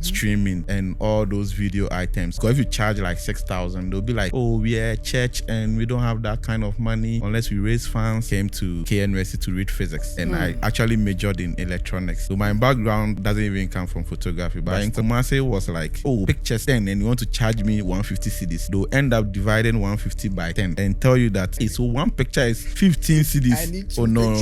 streaming, and all those video items. Because if you charge like 6,000, they'll be like, oh, we're a church and we don't have that kind of money unless we raise funds. Came to KNUST to read physics, and I actually majored in electronics. So my background doesn't even come from photography, but in Kumasi was like, oh, pictures 10 and you want to charge me 150 cedis. They'll end up dividing 150 by 10 and tell you that, hey, so one picture is 15 cedis. Oh, no.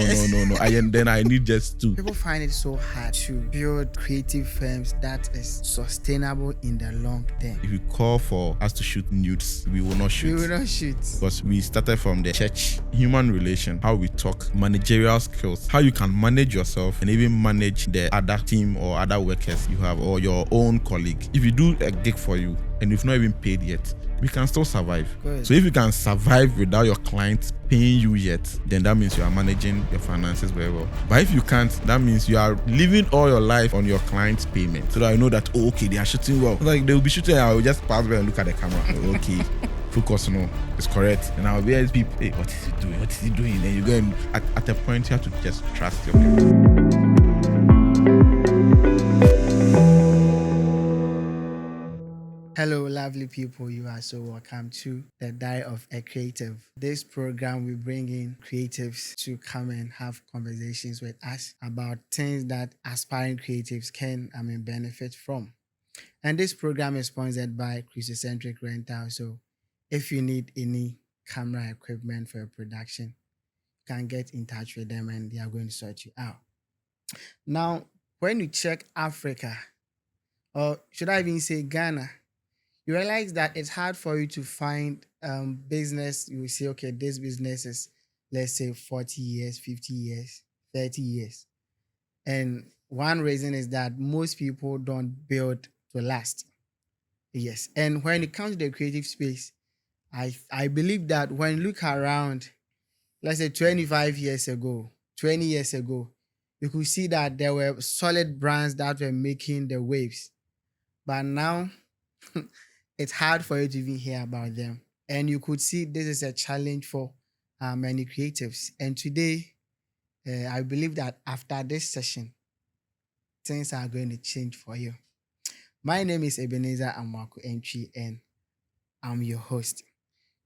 Then I need just 2. People find it so hard to build creative firms that is sustainable in the long term. If you call for us to shoot nudes, we will not shoot. Because we started from the church, human relation, how we talk, managerial skills, how you can manage yourself and even manage the other team or other workers you have or your own colleague. If you do a gig for you and you've not even paid yet, we can still survive. Good. So if you can survive without your clients paying you yet, then that means you are managing your finances very well. But if you can't, that means you are living all your life on your client's payment. So that I know that, oh, okay, they are shooting well. Like they will be shooting, I will just pass by and look at the camera. Okay, focus, no, it's correct. And I'll be asking people, hey, what is he doing? What is he doing? And you go and at a point you have to just trust your people. Hello, lovely people. You are so welcome to the Diary of a Creative. This program we bring in creatives to come and have conversations with us about things that aspiring creatives can benefit from. And this program is sponsored by Christocentric Rental. So if you need any camera equipment for your production, you can get in touch with them and they are going to sort you out. Now, when you check Africa, or should I even say Ghana, you realize that it's hard for you to find business. You will say, okay, this business is, let's say, 40 years, 50 years, 30 years. And one reason is that most people don't build to last. Yes. And when it comes to the creative space, I believe that when you look around, let's say 25 years ago, 20 years ago, you could see that there were solid brands that were making the waves. But now, it's hard for you to even hear about them. And you could see this is a challenge for many creatives. And today, I believe that after this session, things are going to change for you. My name is Ebenezer Amaku Entry, and I'm your host.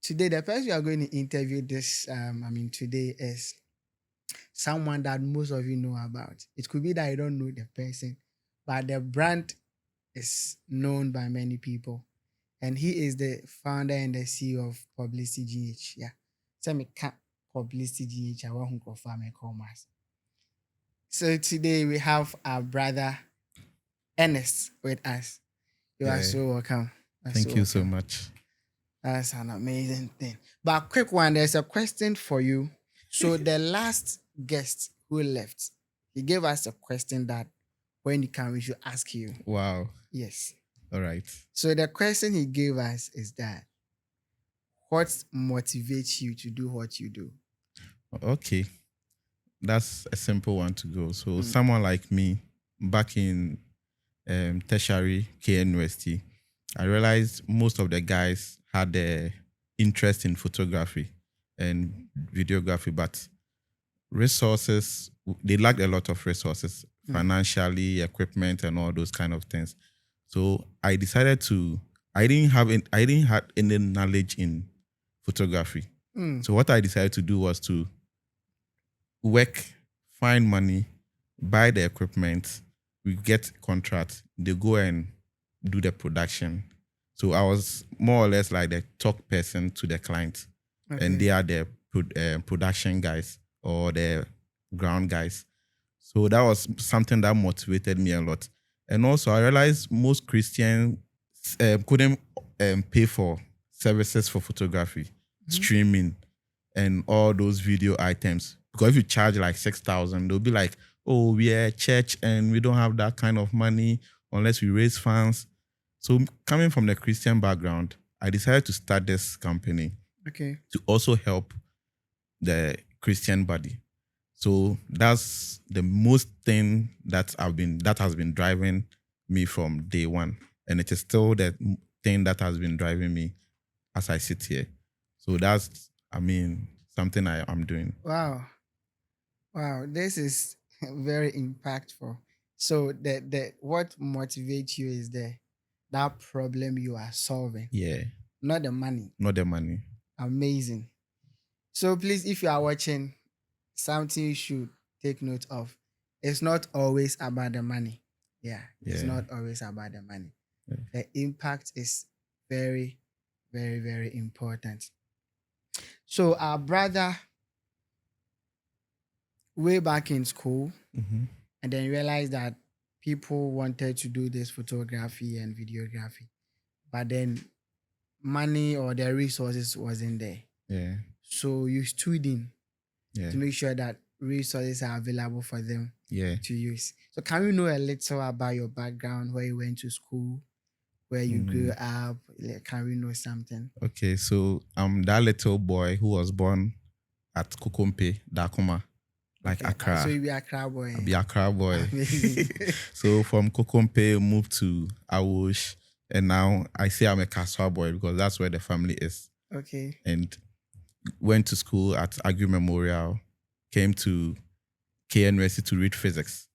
Today, the person we are going to interview today is someone that most of you know about. It could be that you don't know the person, but the brand is known by many people. And he is the founder and the CEO of PublicityGH. Yeah. So me can't PublicityGH. I want to confirm my commerce. So today we have our brother Ernest with us. You are so welcome. Thank you so much. That's an amazing thing. But quick one, there's a question for you. So the last guest who left, he gave us a question that when you come, we should ask you. Wow. Yes. All right. So the question he gave us is that, what motivates you to do what you do? Okay. That's a simple one to go. So someone like me, back in tertiary KNUST, I realized most of the guys had the interest in photography and videography, but resources, they lacked a lot of resources, financially, equipment, and all those kind of things. So I decided I didn't have any knowledge in photography. So what I decided to do was to work, find money, buy the equipment, we get contracts, they go and do the production. So I was more or less like the talk person to the client. Okay. And they are the production guys or the ground guys. So that was something that motivated me a lot. And also, I realized most Christians couldn't pay for services for photography, streaming, and all those video items. Because if you charge like 6,000, they'll be like, oh, we're a church and we don't have that kind of money unless we raise funds. So coming from the Christian background, I decided to start this company to also help the Christian body. So that's the most thing that has been driving me from day one. And it is still the thing that has been driving me as I sit here. So that's, something I am doing. Wow. This is very impactful. So the what motivates you is that problem you are solving, Yeah, not the money. not the money. Amazing. So please, if you are watching, something you should take note of. It's not always about the money. Yeah, it's Yeah. not always about the money. Yeah. The impact is very, very, very important. So our brother, way back in school, Mm-hmm. and then realized that people wanted to do this photography and videography, but then money or the resources wasn't there. Yeah, So you stood in yeah, to make sure that resources are available for them yeah. to use. So can we know a little about your background, where you went to school, where you grew up? Can we know something? Okay, so I'm that little boy who was born at Kokompe, Dakuma, like Okay. Accra. So you be a Accra boy. I be Accra boy. Amazing. So from Kokompe, moved to Awosh, and now I say I'm a Kaswa boy because that's where the family is. Okay. And went to school at Agri Memorial, came to KNUST to read physics,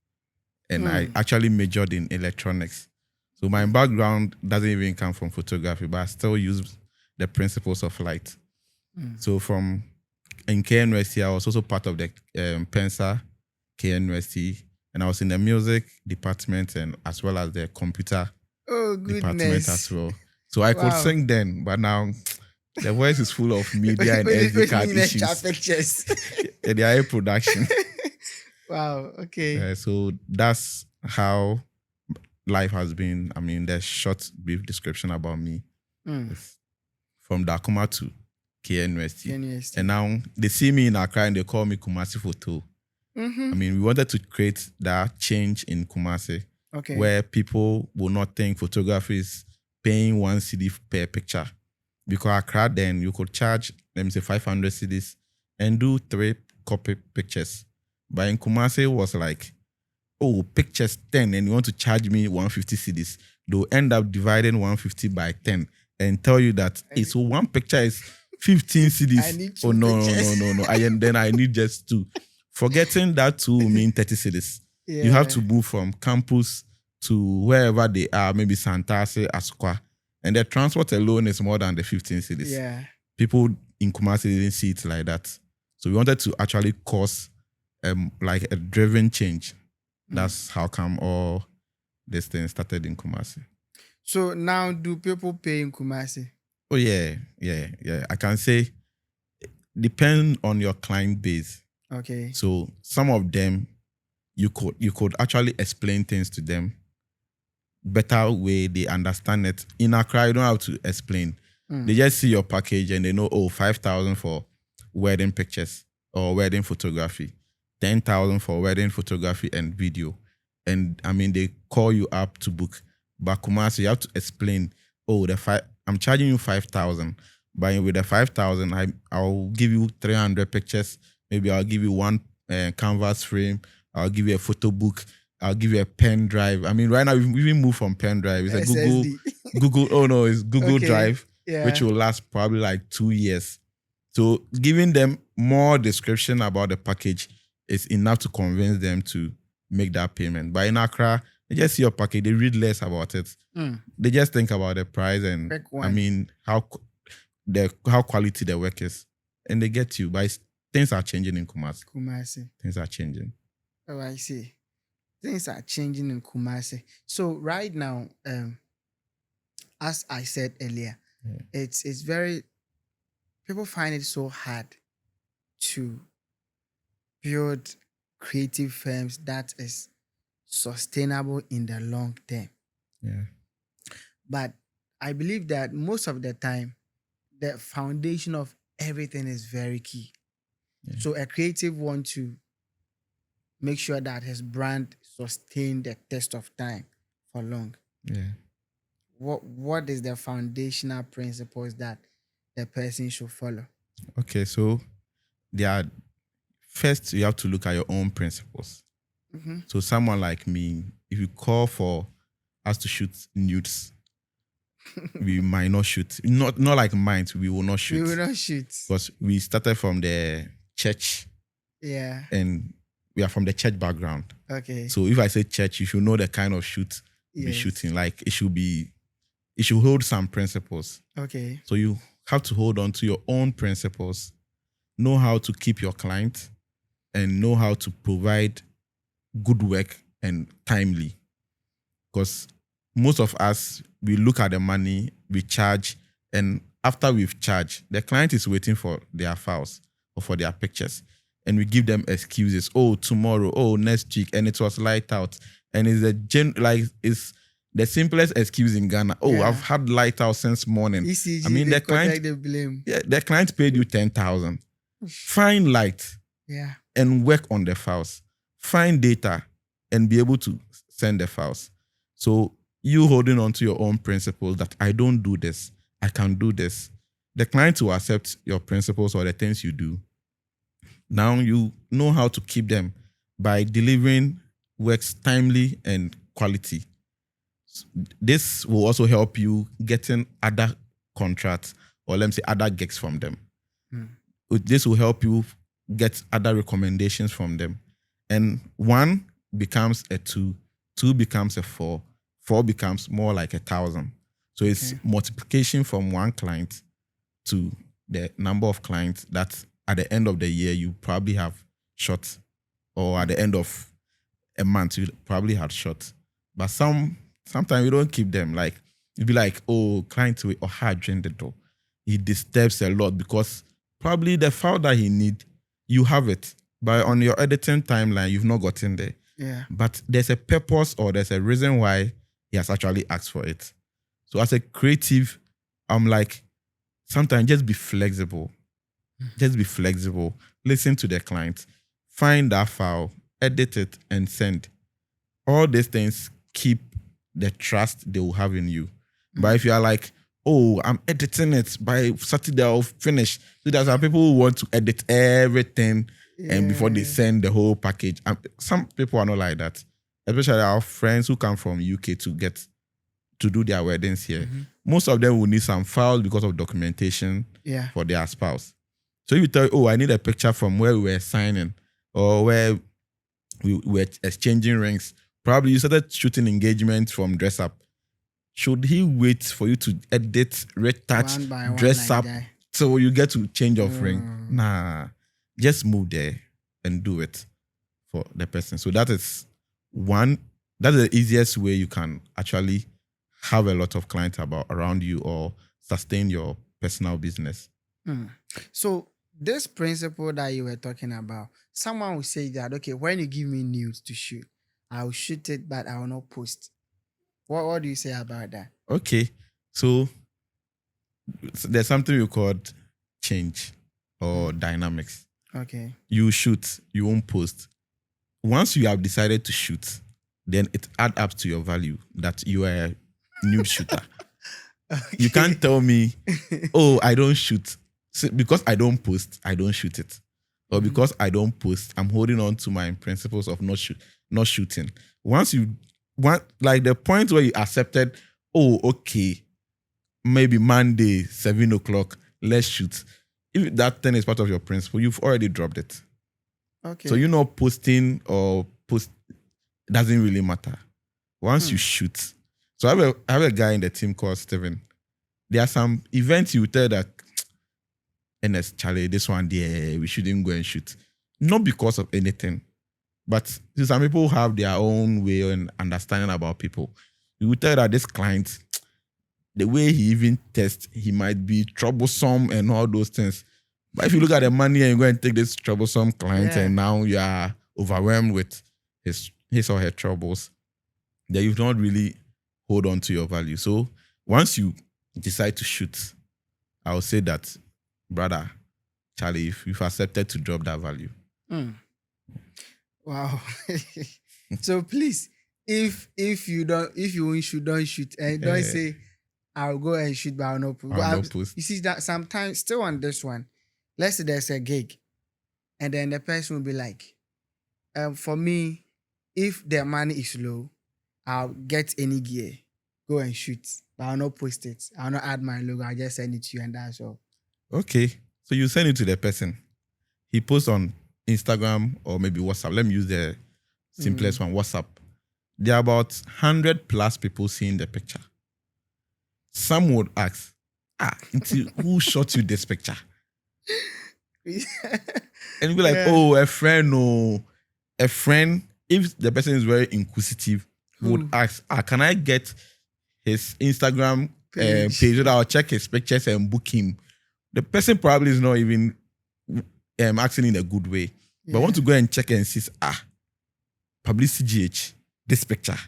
and I actually majored in electronics. So my background doesn't even come from photography, but I still use the principles of light. So from in KNUST, I was also part of the Pensa KNUST, and I was in the music department and as well as the computer department as well. So I could sing then, but now the voice is full of media and SD card issues. Pictures. Yeah, they are a production. Wow. Okay. So that's how life has been. I mean, there's short, brief description about me. It's from Dakuma to KNUST. And now they see me in Accra and they call me Kumasi Photo. I mean, we wanted to create that change in Kumasi where people will not think photography is paying 1 CD per picture. Because Accra then you could charge, let me say, 500 CDs and do 3 copy pictures. But in Kumasi, it was like, oh, pictures 10 and you want to charge me 150 CDs. They'll end up dividing 150 by 10 and tell you that so one picture is 15 CDs. I need oh, no. Then I need just 2. Forgetting that 2 will mean 30 CDs. Yeah. You have to move from campus to wherever they are, maybe Santase, Asukwa. And the transport alone is more than the 15 CDs. Yeah. People in Kumasi didn't see it like that. So we wanted to actually cause like a driven change. That's how come all this thing started in Kumasi. So now do people pay in Kumasi? Oh yeah. I can say depend on your client base. Okay. So some of them you could actually explain things to them better way, they understand it. In Accra, you don't have to explain. They just see your package and they know, 5,000 for wedding pictures or wedding photography, 10,000 for wedding photography and video. And I mean, they call you up to book. But Kumasi, you have to explain, I'm charging you 5,000. But with the 5,000, I'll give you 300 pictures. Maybe I'll give you 1 canvas frame. I'll give you a photo book. I'll give you a pen drive. I mean, right now, we even moved from pen drive. It's a it's Google Drive, which will last probably like 2 years. So giving them more description about the package is enough to convince them to make that payment. But in Accra, they just see your package. They read less about it. They just think about the price and, I mean, how quality the work is. And they get you. But things are changing in Kumasi. Things are changing. Oh, I see. Things are changing in Kumasi. So right now, as I said earlier, it's very, people find it so hard to build creative firms that is sustainable in the long term. Yeah. But I believe that most of the time, the foundation of everything is very key. Yeah. So a creative wants to make sure that his brand sustain the test of time for long. Yeah. What is the foundational principles that the person should follow? Okay, so first you have to look at your own principles. So someone like me, if you call for us to shoot nudes, we might not shoot. Not like mine, we will not shoot. We will not shoot. Because we started from the church. Yeah. And we are from the church background. Okay. So if I say church, you should know the kind of shoot you'll be shooting. Like it should hold some principles. Okay. So you have to hold on to your own principles, know how to keep your client, and know how to provide good work and timely. Because most of us, we look at the money, we charge, and after we've charged, the client is waiting for their files or for their pictures. And we give them excuses. Oh, tomorrow. Oh, next week. And it was light out. And it's the simplest excuse in Ghana. Oh, yeah. I've had light out since morning. ECG, I mean, the client, the blame. Yeah, the client paid you 10,000. Find light. Yeah. And work on the files. Find data and be able to send the files. So you holding on to your own principles that I don't do this, I can do this. The client will accept your principles or the things you do. Now you know how to keep them by delivering works timely and quality. This will also help you getting other contracts or let me say other gigs from them. This will help you get other recommendations from them. And 1 becomes a 2, 2 becomes a 4, 4 becomes more like 1,000. So it's multiplication from 1 client to the number of clients that at the end of the year you probably have shot, or at the end of a month you probably had shot. But sometimes you don't keep them. Like you'd be like, oh, client or hard drain the door. He disturbs a lot because probably the file that he need, you have it. But on your editing timeline, you've not gotten there. Yeah. But there's a purpose or there's a reason why he has actually asked for it. So as a creative, I'm like, sometimes just be flexible. Just be flexible. Listen to the client. Find that file, edit it, and send. All these things keep the trust they will have in you. But if you are like, oh, I'm editing it, by Saturday I'll finish. So there's some people who want to edit everything and before they send the whole package. Some people are not like that. Especially our friends who come from UK to do their weddings here. Most of them will need some files because of documentation for their spouse. So if you tell, oh, I need a picture from where we were signing or where we were exchanging rings. Probably you started shooting engagements from dress up. Should he wait for you to edit, retouch, dress up so you get to change of ring? Nah, just move there and do it for the person. So that's the easiest way you can actually have a lot of clients around you or sustain your personal business. So this principle that you were talking about, someone will say that, okay, when you give me nudes to shoot, I'll shoot it, but I will not post. What do you say about that? Okay, so there's something we call change or dynamics. Okay. You shoot, you won't post. Once you have decided to shoot, then it adds up to your value that you are a nude shooter. Okay. You can't tell me, oh, I don't shoot. So because I don't post, I don't shoot it. Or because I don't post, I'm holding on to my principles of not shooting. Once you want, like the point where you accepted, oh, okay, maybe Monday, 7 o'clock, let's shoot. If that thing is part of your principle, you've already dropped it. Okay. So you're not posting or post doesn't really matter. Once you shoot. So I have a guy in the team called Steven. There are some events you tell that, Ernest, Charlie, this one there, we shouldn't go and shoot. Not because of anything. But some people have their own way and understanding about people. You will tell that this client, the way he even tests, he might be troublesome and all those things. But if you look at the money and you go and take this troublesome client and now you are overwhelmed with his or her troubles, then you don't really hold on to your value. So once you decide to shoot, I will say that, brother, Charlie, if you've accepted to drop that value. Wow. So please, if you don't shoot, and don't say I'll go and shoot, but I'll not post. You see that sometimes still on this one, let's say there's a gig, and then the person will be like, for me, if the money is low, I'll get any gear, go and shoot, but I'll not post it. I'll not add my logo. I'll just send it to you, and that's all. Okay, so you send it to the person. He posts on Instagram or maybe WhatsApp, let me use the simplest one, WhatsApp. There are about 100 plus people seeing the picture. Some would ask, who shot you this picture? And be like, oh, a friend, no. A friend, if the person is very inquisitive, would ask, can I get his Instagram page so that I'll check his pictures and book him? The person probably is not even acting in a good way. But I want to go and check and see, PublicityGH, this picture.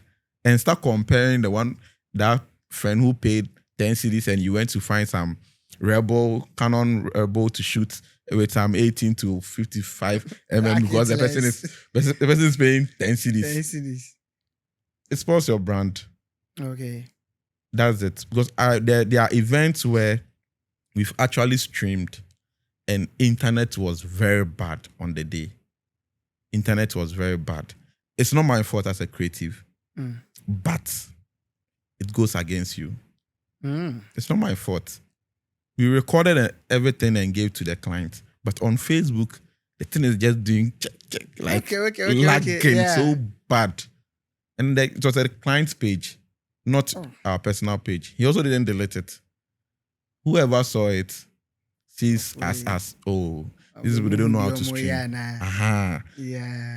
And start comparing that friend who paid 10 cedis and you went to find some Canon Rebel to shoot with some 18 to 55 because the person is paying 10 cedis. 10 cedis. It spoils your brand. Okay. That's it. Because there are events where we've actually streamed and internet was very bad on the day. Internet was very bad. It's not my fault as a creative, but it goes against you. It's not my fault. We recorded everything and gave to the client, but on Facebook, the thing is just doing lagging so bad. And it was a client's page, not our personal page. He also didn't delete it. Whoever saw it sees us as, this is they don't know how to stream. Yeah.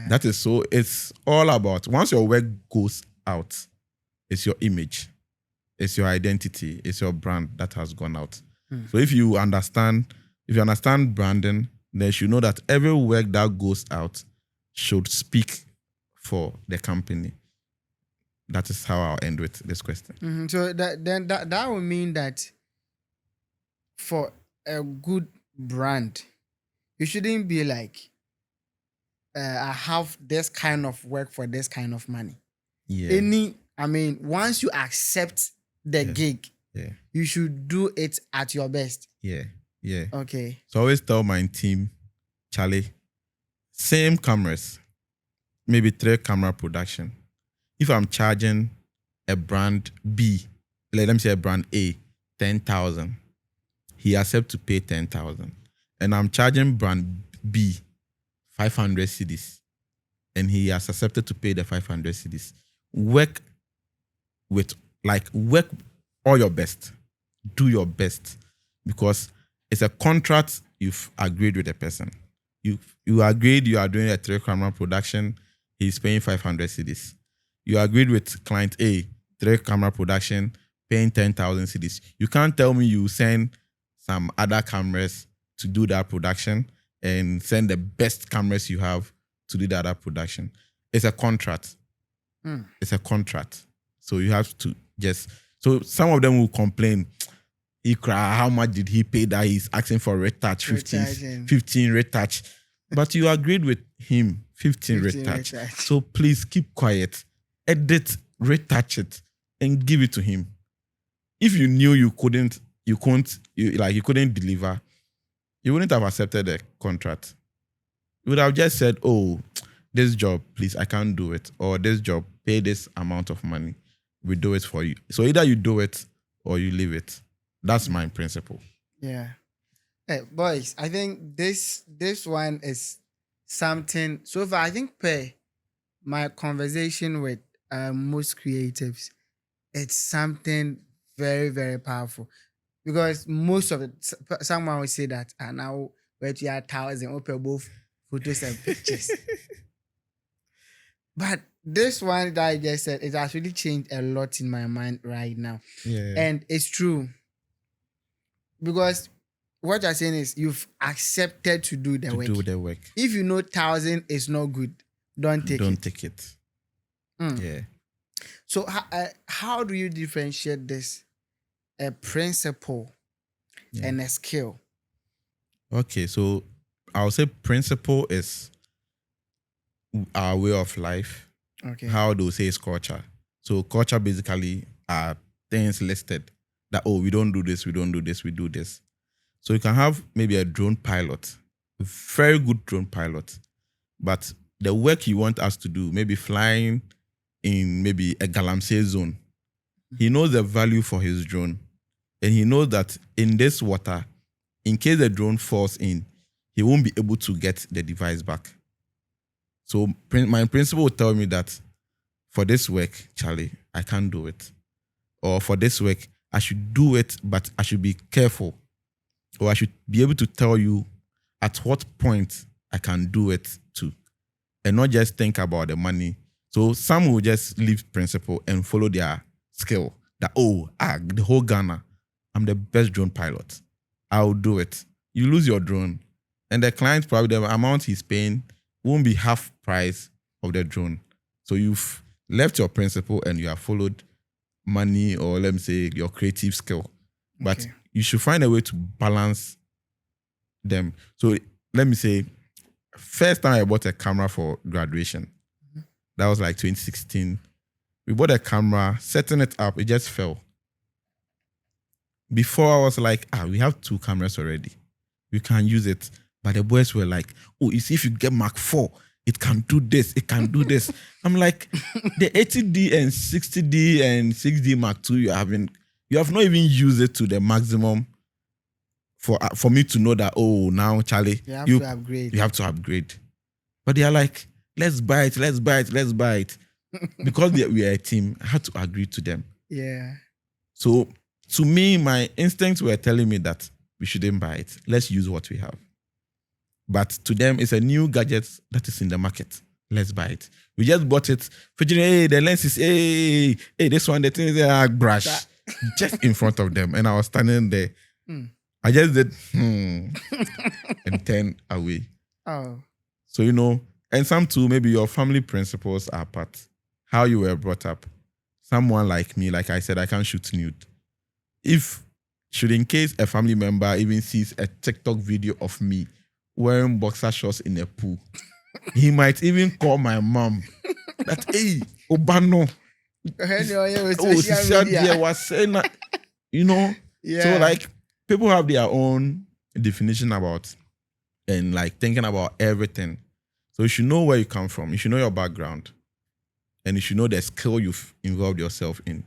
That is so. It's all about, once your work goes out, it's your image, it's your identity, it's your brand that has gone out. So if you understand branding, then you should know that every work that goes out should speak for the company. That is how I'll end with this question. So that would mean that for a good brand, you shouldn't be like, I have this kind of work for this kind of money. Yeah. Once you accept the gig, you should do it at your best. Yeah. Okay. So I always tell my team, Charlie, same cameras, maybe 3 camera production. If I'm charging a brand B, let me say a brand A, 10,000, he accepts to pay 10,000. And I'm charging brand B 500 cedis, and he has accepted to pay the 500 cedis. Work all your best. Do your best, because it's a contract you've agreed with the person. You agreed you are doing a 3-camera production, he's paying 500 cedis. You agreed with client A, 3-camera production, paying 10,000 cedis. You can't tell me you send some other cameras to do that production and send the best cameras you have to do the other production. It's a contract. It's a contract. So you have to so some of them will complain, he cry, how much did he pay that he's asking for retouch, 15 retouch. But you agreed with him, 15 retouch. So please keep quiet, edit, retouch it, and give it to him. If you knew you couldn't deliver, you wouldn't have accepted the contract. You would have just said, this job, please, I can't do it. Or this job, pay this amount of money. We do it for you. So either you do it or you leave it. That's my principle. Yeah. Hey, boys, I think this one is something. So far, I think my conversation with most creatives, it's something very, very powerful. Because most of it, someone will say that, and now we're 1,000 open both photos and pictures. But this one that I just said, it has really changed a lot in my mind right now. Yeah. And it's true. Because what you're saying is you've accepted to do the work. If you know 1,000 is not good, don't take it. Yeah. So how do you differentiate this? A principle and a skill. Okay, so I'll say principle is our way of life. Okay. How do we say it's culture? So culture basically are things listed that, we don't do this, we don't do this, we do this. So you can have maybe a drone pilot, a very good drone pilot, but the work you want us to do, maybe flying in maybe a galamsey zone, he knows the value for his drone. And he knows that in this water, in case the drone falls in, he won't be able to get the device back. So my principal will tell me that for this work, Charlie, I can't do it. Or for this work, I should do it, but I should be careful. Or I should be able to tell you at what point I can do it too. And not just think about the money. So some will just leave principle and follow their skill. That, the whole Ghana, I'm the best drone pilot. I'll do it. You lose your drone. And the client, probably the amount he's paying won't be half price of the drone. So you've left your principle and you have followed money, or let me say your creative skill. But you should find a way to balance them. So let me say, first time I bought a camera for graduation, that was like 2016. We bought a camera, setting it up, it just fell. Before I was like, we have 2 cameras already. We can use it. But the boys were like, you see, if you get Mark 4, it can do this, it can do this. I'm like, the 80D and 60D and 6D Mark II you have not even used it to the maximum for me to know that, now, Charlie, you have to upgrade. But they are like, let's buy it. Because we are a team, I had to agree to them. Yeah. So to me, my instincts were telling me that we shouldn't buy it. Let's use what we have. But to them, it's a new gadget that is in the market. Let's buy it. We just bought it. Hey, the lens is, hey, this one, the thing is a brush. Just in front of them. And I was standing there. I just did, and turned away. Oh. So, and some too, maybe your family principles are part. How you were brought up. Someone like me, like I said, I can't shoot nude. Should in case a family member even sees a TikTok video of me wearing boxer shorts in a pool, he might even call my mom that, hey, Obano. Was saying that, Yeah. So like people have their own definition about and like thinking about everything. So you should know where you come from. You should know your background. And you should know the skill you've involved yourself in.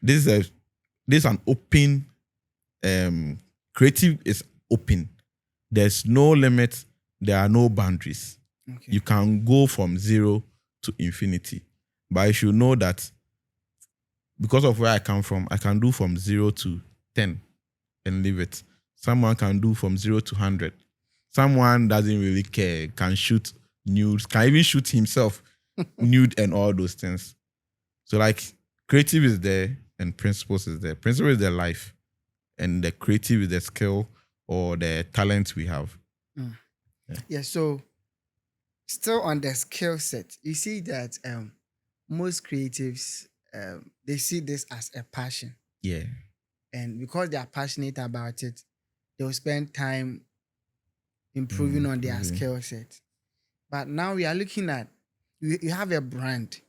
This is an open, creative is open. There's no limit. There are no boundaries. Okay. You can go from 0 to infinity. But you should know that because of where I come from, I can do from 0 to 10 and leave it. Someone can do from 0 to 100. Someone doesn't really care, can shoot nudes, can even shoot himself nude and all those things. So like creative is there and principles is there. Principle is the life and the creative is the skill or the talent we have. Yeah, so still on the skill set, you see that most creatives, they see this as a passion. Yeah. And because they are passionate about it, they'll spend time improving on their skill set. But now we are looking at, you have a brand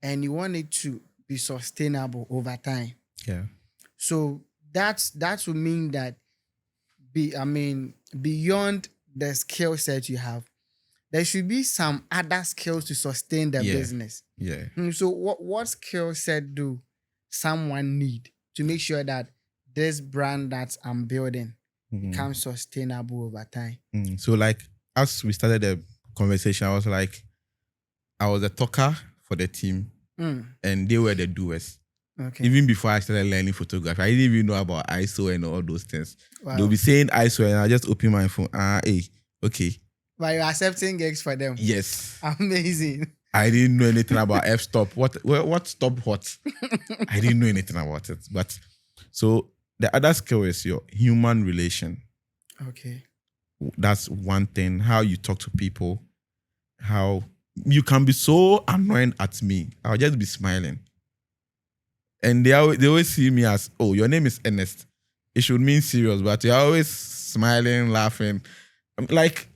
and you want it to be sustainable over time. Yeah. So that would mean that beyond the skill set you have, there should be some other skills to sustain the business. Yeah. So what skill set do someone need to make sure that this brand that I'm building becomes sustainable over time? So like as we started the conversation, I was like, I was a talker for the team and they were the doers. Okay. Even before I started learning photography, I didn't even know about ISO and all those things. Wow. They'll be saying ISO and I just open my phone. Okay. But you're accepting gigs for them. Yes. Amazing. I didn't know anything about f-stop. What stop what? I didn't know anything about it. But so the other skill is your human relation. Okay. That's one thing. How you talk to people. How you can be so annoying at me. I'll just be smiling. And they always see me as, your name is Ernest. It should mean serious, but you're always smiling, laughing. Like,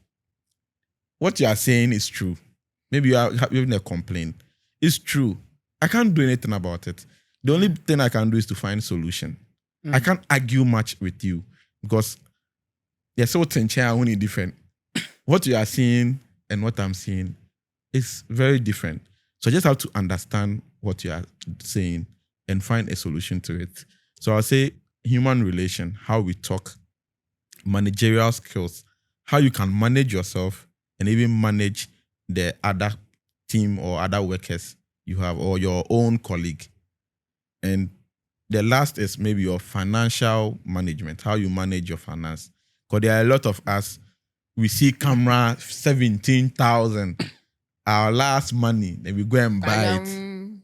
what you are saying is true. Maybe you are having a complaint. It's true. I can't do anything about it. The only thing I can do is to find a solution. I can't argue much with you because you're so only different. What you are seeing and what I'm seeing is very different. So I just have to understand what you are saying and find a solution to it. So I'll say human relation, how we talk, managerial skills, how you can manage yourself and even manage the other team or other workers you have or your own colleague. And the last is maybe your financial management, how you manage your finance. Because there are a lot of us, we see camera 17,000, our last money, then we go and buy it.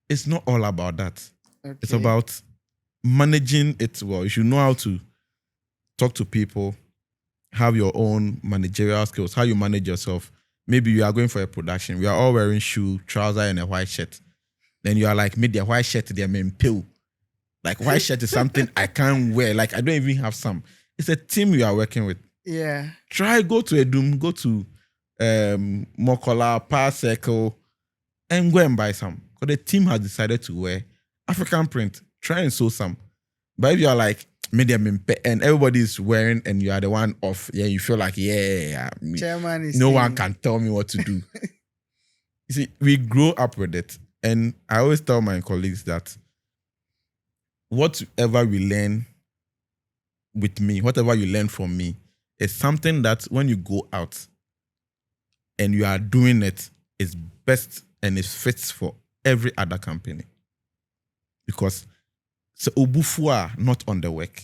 It's not all about that. Okay. It's about managing it well. You should know how to talk to people, have your own managerial skills, how you manage yourself. Maybe you are going for a production. We are all wearing shoe, trouser, and a white shirt. Then you are like, made the white shirt, they're men pill. Like white shirt is something I can't wear. Like I don't even have some. It's a team you are working with. Yeah. Try go to Edum, go to Mokola, Power Circle, and go and buy some. Because the team has decided to wear African print. Try and sew some. But if you are like, and everybody is wearing and you are the one off, yeah, you feel like, Chairman is no saying, one can tell me what to do. You see, we grow up with it. And I always tell my colleagues that whatever we learn with me, whatever you learn from me, is something that when you go out and you are doing it, is best and it fits for every other company. Because so Obufua, not on the work.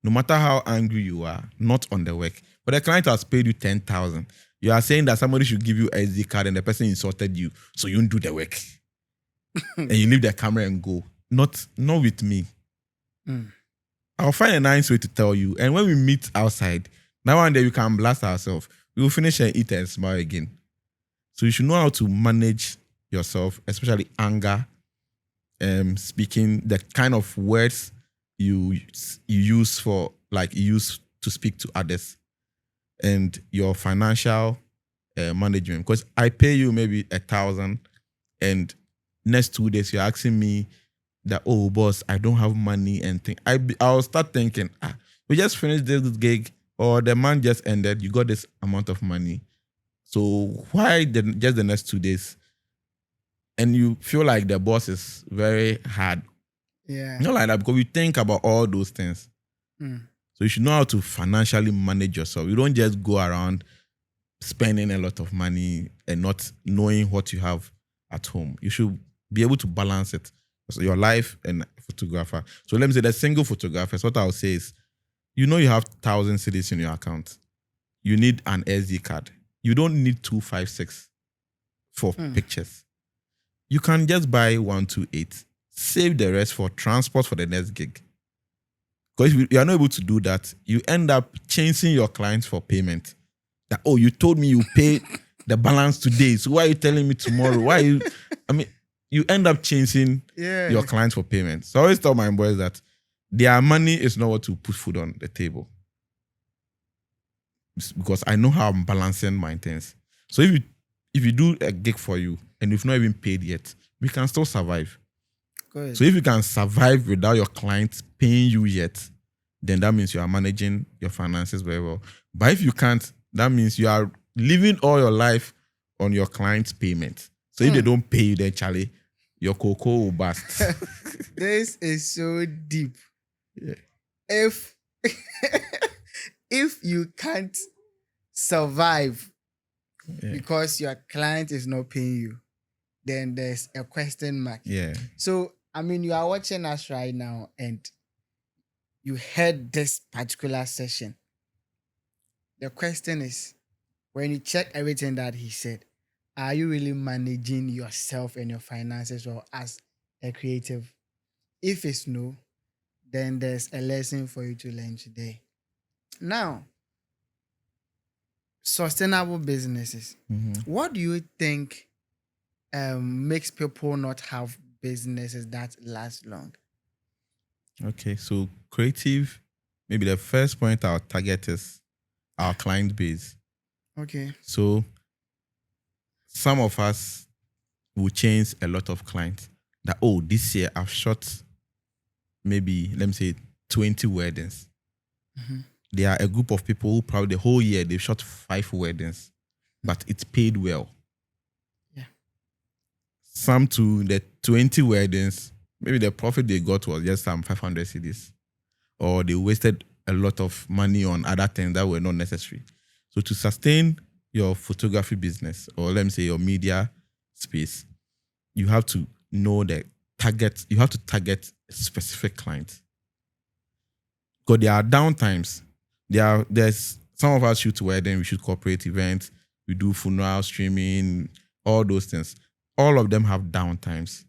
No matter how angry you are, not on the work. But the client has paid you 10,000. You are saying that somebody should give you a SD card and the person insulted you, so you don't do the work. And you leave the camera and go. Not with me. I'll find a nice way to tell you. And when we meet outside, now one day we can blast ourselves. We will finish and eat and smile again. So you should know how to manage yourself, especially anger, speaking, the kind of words you use for, like you use to speak to others, and your financial management. Because I pay you maybe 1,000, and next 2 days you're asking me that, oh boss, I don't have money and think. I'll start thinking, we just finished this gig, or the month just ended, you got this amount of money. So why just the next 2 days? And you feel like the boss is very hard. Yeah. Not like that, because you think about all those things. So you should know how to financially manage yourself. You don't just go around spending a lot of money and not knowing what you have at home. You should be able to balance it. So your life and photographer. So let me say the single photographer. So what I'll say is, you know you have 1,000 CDs in your account. You need an SD card. You don't need 256 for pictures. You can just buy 128. Save the rest for transport for the next gig. Because if you are not able to do that, you end up chasing your clients for payment. That, oh, you told me you paid the balance today, so why are you telling me tomorrow? Why are you? I mean, you end up chasing your clients for payment. So I always tell my boys that their money is not what to put food on the table. Because I know how I'm balancing my things. So if you do a gig for you and you've not even paid yet, we can still survive. Good. So if you can survive without your clients paying you yet, then that means you are managing your finances very well. But if you can't, that means you are living all your life on your clients' payment. So if they don't pay you, then Charlie, your cocoa will bust. This is so deep. Yeah. If you can't survive because your client is not paying you, then there's a question mark. Yeah. So, I mean, you are watching us right now and you heard this particular session. The question is, when you check everything that he said, are you really managing yourself and your finances well as a creative? If it's no, then there's a lesson for you to learn today. Now, sustainable businesses. What do you think makes people not have businesses that last long? Okay, so creative, maybe the first point I'll target is our client base. Okay. So some of us will change a lot of clients that, oh, this year I've shot maybe, let me say, 20 weddings. There are a group of people who probably the whole year they've shot 5 weddings, but it's paid well. Yeah. Some to the 20 weddings, maybe the profit they got was just some 500 CDs, or they wasted a lot of money on other things that were not necessary. So to sustain your photography business, or let me say your media space, you have to know that you have to target a specific client. Because there are downtimes. There's some of us shoot wedding, we shoot corporate events, we do funeral streaming, all those things. All of them have downtimes.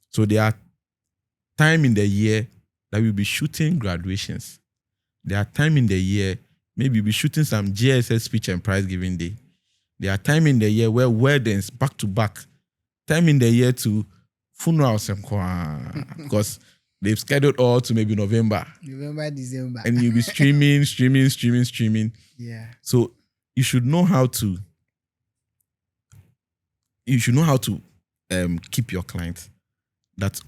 So there are time in the year that we'll be shooting graduations. There are time in the year, maybe we'll be shooting some GSS speech and prize giving day. There are time in the year where weddings back to back. Time in the year to funerals because they've scheduled all to maybe November, December, and you'll be streaming. Yeah. So you should know how to. Keep your client. That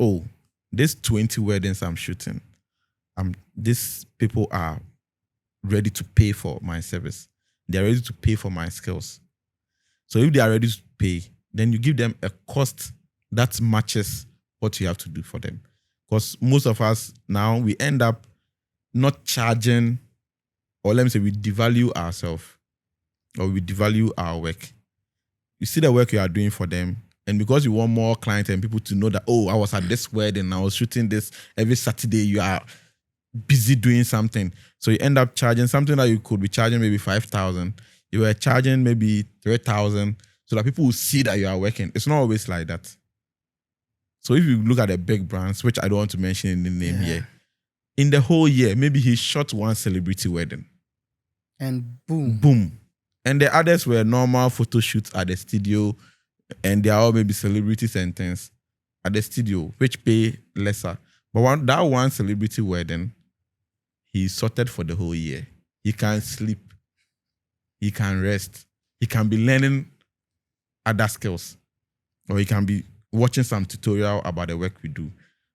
these 20 weddings I'm shooting, these people are ready to pay for my service. They are ready to pay for my skills. So if they are ready to pay, then you give them a cost that matches what you have to do for them. Because most of us now, we end up not charging, or let me say we devalue ourselves, or we devalue our work. You see the work you are doing for them, and because you want more clients and people to know that, I was at this wedding, I was shooting this every Saturday, you are busy doing something. So you end up charging something that you could be charging maybe 5,000. You were charging maybe 3,000 so that people will see that you are working. It's not always like that. So if you look at the big brands, which I don't want to mention in the name here, in the whole year, maybe he shot one celebrity wedding. And boom. Boom. And the others were normal photo shoots at the studio, and they are all maybe celebrities and things at the studio, which pay lesser. But that one celebrity wedding, he sorted for the whole year. He can sleep. He can rest. He can be learning other skills. Or he can be watching some tutorial about the work we do.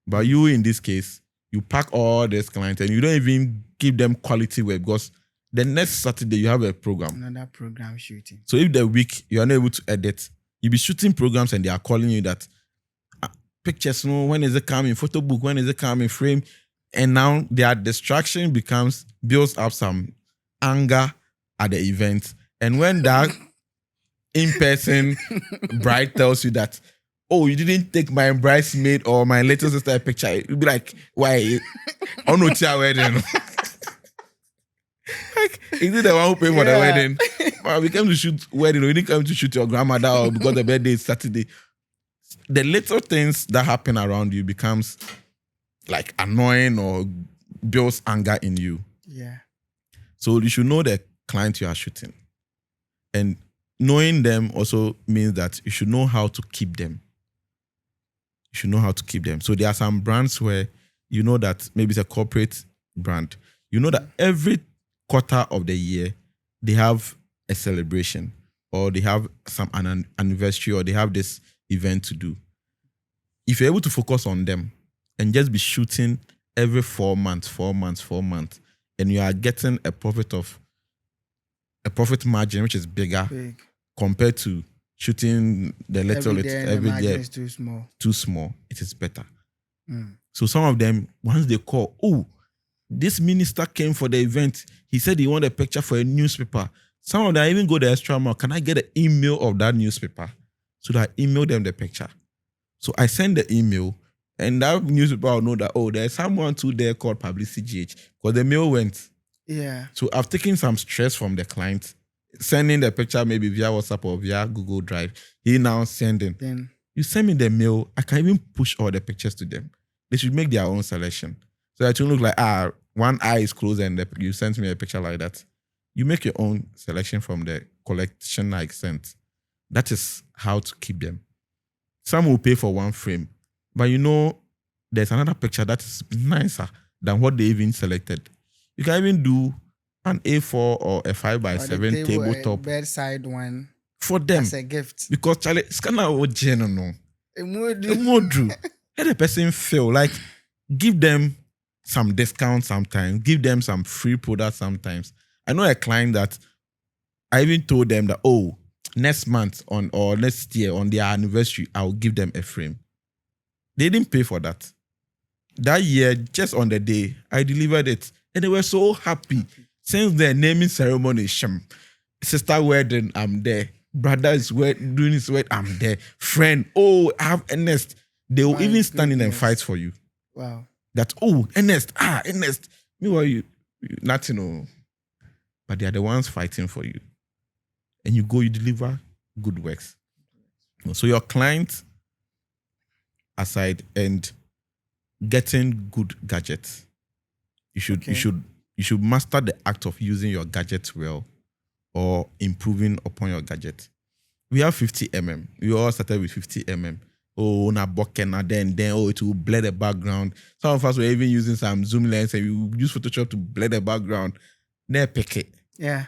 But you, in this case, you pack all these clients and you don't even give them quality work, because the next Saturday you have a program. Another program shooting. So if the week you are not able to edit, you'll be shooting programs and they are calling you that pictures, when is it coming? Photo book, when is it coming? Frame. And now their distraction builds up some anger at the event. And when that in-person bride tells you that, you didn't take my bridesmaid or my little sister picture, you'll be like, why? Oh no, tia wedding. Like, is it the one who paid for the wedding? We came to shoot wedding, we didn't come to shoot your grandmother or because the birthday is Saturday. The little things that happen around you becomes like annoying or builds anger in you. Yeah. So you should know the client you are shooting. And knowing them also means that you should know how to keep them. You should know how to keep them. So there are some brands where you know that maybe it's a corporate brand. You know that every quarter of the year, they have a celebration, or they have an anniversary, or they have this event to do. If you're able to focus on them and just be shooting every 4 months, and you are getting a profit margin which is bigger compared to shooting the little every day is too small, it is better. So some of them, once they call, this minister came for the event, he said he wanted a picture for a newspaper. Some of them even go the extra mile. Can I get an email of that newspaper? So that I email them the picture. So I send the email, and that newspaper will know that, there's someone too there called PublicityGH, because the mail went. Yeah. So I've taken some stress from the client, sending the picture maybe via WhatsApp or via Google Drive. He now sending. Then you send me the mail, I can even push all the pictures to them. They should make their own selection. So it will look like, one eye is closed and you sent me a picture like that. You make your own selection from the collection I sent. That is how to keep them. Some will pay for one frame, but there's another picture that is nicer than what they even selected. You can even do an A4 or a 5x7 tabletop bedside one for them as a gift. Because Charlie, it's kind of no. Let the person feel like, give them some discount sometimes, give them some free products sometimes. I know a client that I even told them that, next month or next year on their anniversary, I'll give them a frame. They didn't pay for that. That year, just on the day, I delivered it. And they were so happy. Since the naming ceremony, Sister wedding, I'm there. Brother is doing his wedding, I'm there. Friend, oh, I have Ernest. They will My even stand in and goodness. fight for you. Wow. That, oh, Ernest. Meanwhile, you nothing, oh. But they are the ones fighting for you. And you deliver good works. So your client aside and getting good gadgets. You should master the act of using your gadgets well or improving upon your gadget. We have 50mm. We all started with 50mm. Oh, na bokeh, then it will blur the background. Some of us were even using some zoom lens and we use Photoshop to blur the background. They pick it. Yeah.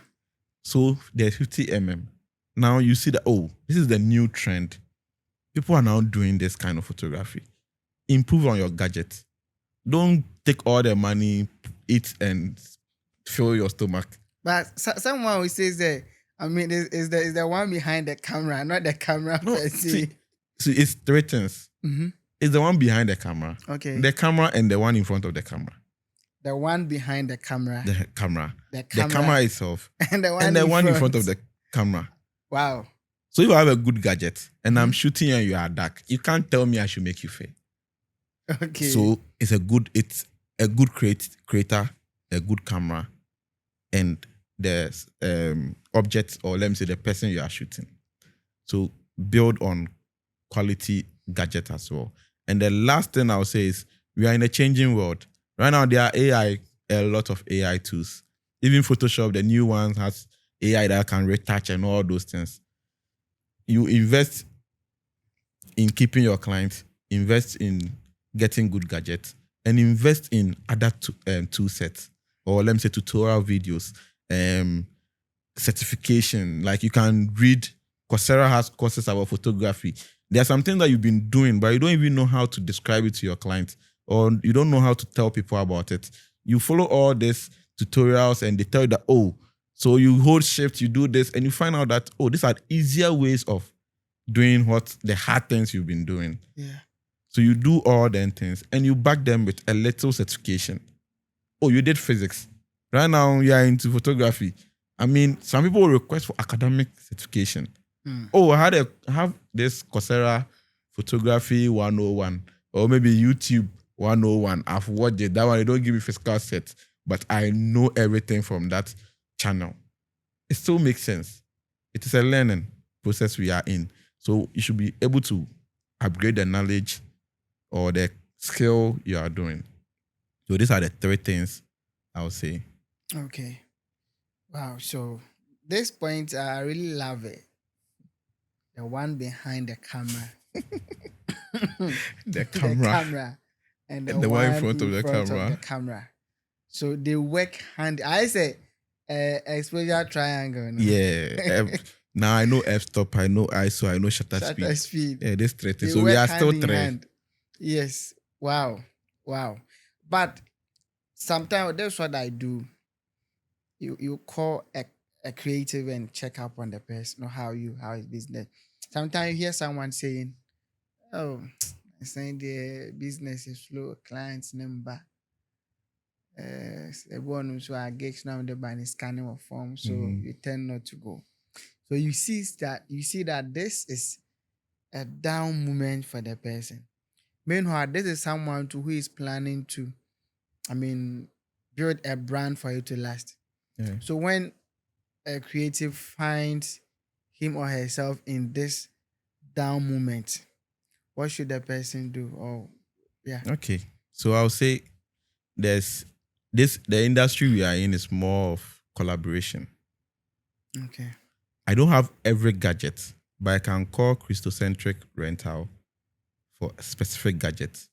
So there's 50mm. Now you see that, oh, this is the new trend. People are now doing this kind of photography. Improve on your gadget. Don't take all the money, eat and fill your stomach. But someone who says that, I mean, is the one behind the camera, not the camera per se. See, it's three things. Mm-hmm. It's the one behind the camera. Okay. The camera and the one in front of the camera. The one behind the camera. The camera itself. And the one in front of the camera. Wow. So if I have a good gadget and I'm shooting and you are dark, you can't tell me I should make you fair. Okay. So it's a good creator, a good camera, and the object, or let me say the person you are shooting. So build on quality gadget as well. And the last thing I'll say is we are in a changing world. Right now there are a lot of AI tools. Even Photoshop, the new ones, has AI that can retouch and all those things. You invest in keeping your clients, invest in getting good gadgets, and invest in other tool sets, or let me say tutorial videos, certification. Like you can read, Coursera has courses about photography. There are some things that you've been doing, but you don't even know how to describe it to your clients, or you don't know how to tell people about it. You follow all these tutorials and they tell you that, oh, so you hold shift, you do this, and you find out that, oh, these are easier ways of doing what the hard things you've been doing. Yeah. So you do all them things and you back them with a little certification. Oh, you did physics. Right now you are into photography. I mean, some people will request for academic certification. Oh, I have this Coursera photography 101 or maybe YouTube 101. I've watched it. That one, they don't give me physical sets, but I know everything from that channel. It still makes sense. It is a learning process we are in. So you should be able to upgrade the knowledge or the skill you are doing. So these are the three things I would say. Okay. Wow. So this point, I really love it. The one behind the camera. The camera. The camera. And the one in front of the camera. So they work hand. I say exposure triangle. No? Yeah. Now I know f-stop, I know ISO, I know shutter speed. Yeah, this three things. So we are still three. Yes. Wow. But sometimes that's what I do. You call a creative and check up on the person, how his business. Sometimes you hear someone saying, "Oh, I'm saying the business is slow, clients number. Everyone who are gigs now they're buying scanning of form, so you tend not to go." So you see that this is a down moment for the person. Meanwhile, this is someone who is planning to, build a brand for you to last. Yeah. So when a creative finds him or herself in this down moment, what should the person do? Oh, yeah. Okay. So I'll say the industry we are in is more of collaboration. Okay. I don't have every gadget, but I can call Christocentric Rental for specific gadgets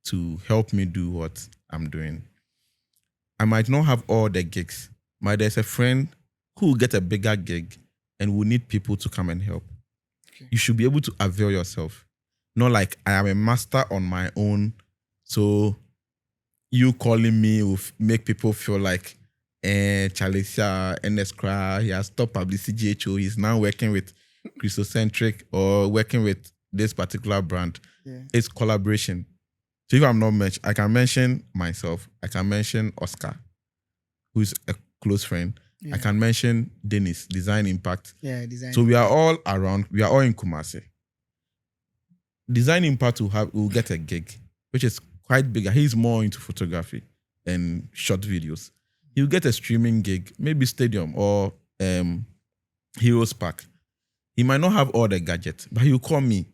to help me do what I'm doing. I might not have all the gigs, but there's a friend who will get a bigger gig and will need people to come and help. Okay. You should be able to avail yourself. Not like I am a master on my own, so you calling me will make people feel like Chalicia, Ernest he has stopped PublicityGH. He's now working with Christocentric or working with this particular brand. Yeah. It's collaboration. So if I'm not much, I can mention myself. I can mention Oscar, who is a close friend. I can mention Dennis, Design Impact. Yeah, Design. So we are all around. We are all in Kumasi. Design Impact will get a gig, which is quite bigger. He's more into photography and short videos. He'll get a streaming gig, maybe Stadium or Heroes Park. He might not have all the gadgets, but he'll call me,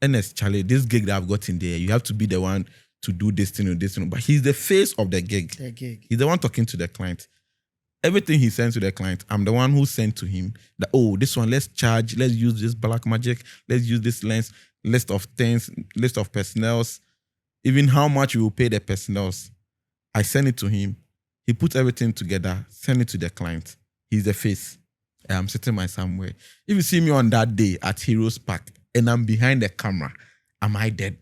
Ernest, Charlie, this gig that I've got in there, you have to be the one to do this thing or this thing. But he's the face of the gig. He's the one talking to the client. Everything he sends to the client, I'm the one who sent to him that, oh, this one, let's charge, let's use this black magic, let's use this lens, list of things, list of personnels, even how much we will pay the personnels. I send it to him. He puts everything together, send it to the client. He's the face. I'm sitting my somewhere. If you see me on that day at Heroes Park and I'm behind the camera, am I dead?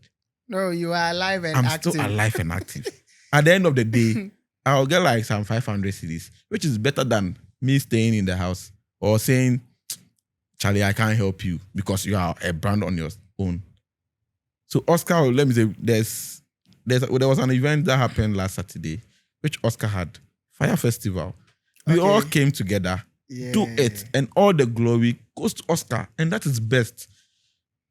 No, you are alive and active. I'm still alive and active. At the end of the day, I'll get like some 500 cedis, which is better than me staying in the house or saying, Charlie, I can't help you because you are a brand on your own. So Oscar, let me say, there was an event that happened last Saturday, which Oscar had, Fire Festival. We all came together, do it, and all the glory goes to Oscar, and that is best.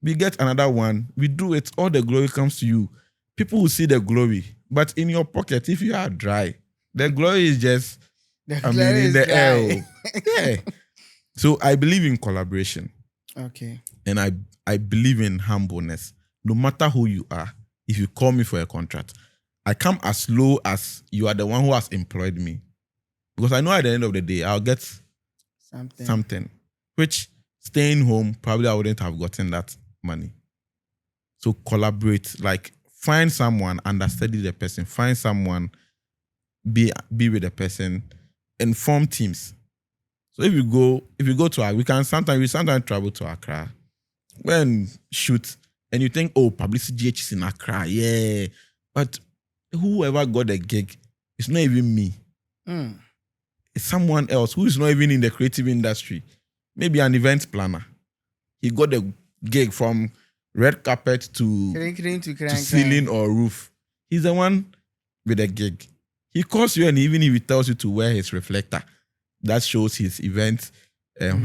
We get another one, we do it, all the glory comes to you. People will see the glory, but in your pocket, if you are dry, the glory is just, in the air. Yeah. So I believe in collaboration. Okay. And I believe in humbleness. No matter who you are, if you call me for a contract, I come as low as you are the one who has employed me. Because I know at the end of the day, I'll get something. Which, staying home, probably I wouldn't have gotten that money. So collaborate. Like, find someone, understudy the person. Find someone, be with the person, and form teams. So if you go to we sometimes travel to Accra, when shoot, and you think, oh, PublicityGH is in Accra, yeah. But whoever got the gig, it's not even me. It's someone else who is not even in the creative industry. Maybe an event planner. He got the gig from red carpet to ceiling or roof. He's the one with the gig. He calls you, and even if he tells you to wear his reflector, that shows his event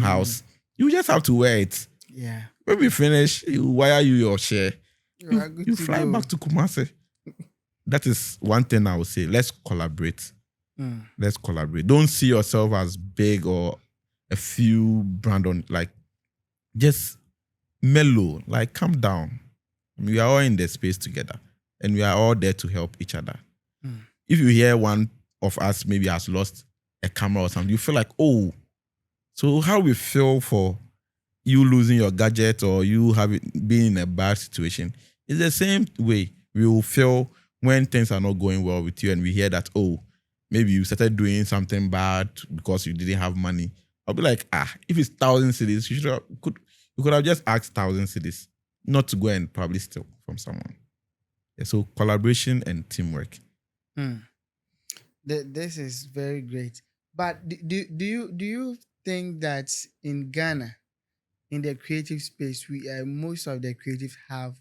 house. You just have to wear it. Yeah. When we finish, he will wire you your share. You fly back to Kumasi. That is one thing I would say. Let's collaborate. Let's collaborate. Don't see yourself as big or a few brand on, like, just mellow. Like, calm down. We are all in the space together, and we are all there to help each other. If you hear one of us maybe has lost a camera or something, you feel like, oh, so how we feel for you losing your gadget or you being in a bad situation, it's the same way we will feel when things are not going well with you and we hear that, oh, maybe you started doing something bad because you didn't have money. I'll be like, if it's 1,000 cedis, you could have just asked 1,000 cedis, not to go and probably steal from someone. Yeah, so collaboration and teamwork. This is very great. But do you think that in Ghana, in the creative space, most of the creative have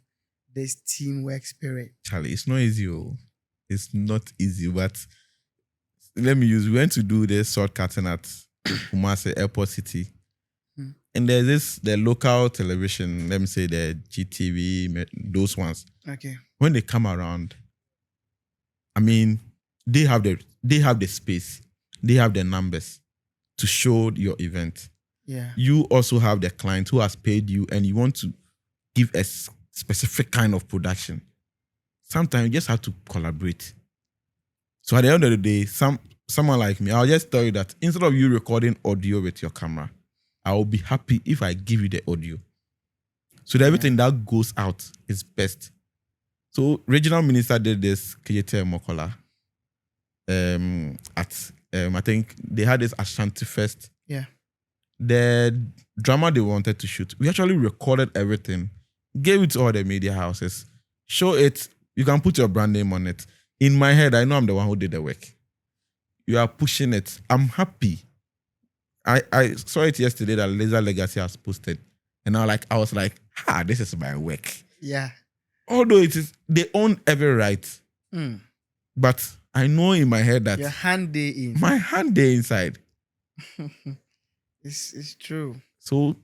this teamwork spirit? Charlie, it's not easy. It's not easy, but we went to do this shortcutting at Kumasi Airport City. And there's the local television, let me say the GTV, those ones. Okay. When they come around, I mean, they have the space, they have the numbers to show your event. Yeah. You also have the client who has paid you and you want to give a specific kind of production. Sometimes you just have to collaborate. So at the end of the day, someone like me, I'll just tell you that instead of you recording audio with your camera, I will be happy if I give you the audio. So that everything that goes out is best. So regional minister did this, Kejete Mokola, at I think they had this Ashanti Fest. Yeah. The drama they wanted to shoot, we actually recorded everything, gave it to all the media houses, show it, you can put your brand name on it. In my head, I know I'm the one who did the work. You are pushing it. I'm happy. I saw it yesterday that Laser Legacy has posted. And I was like, this is my work. Yeah. Although they own every right. But I know in my head that your hand day in. My hand day inside. It's true. So,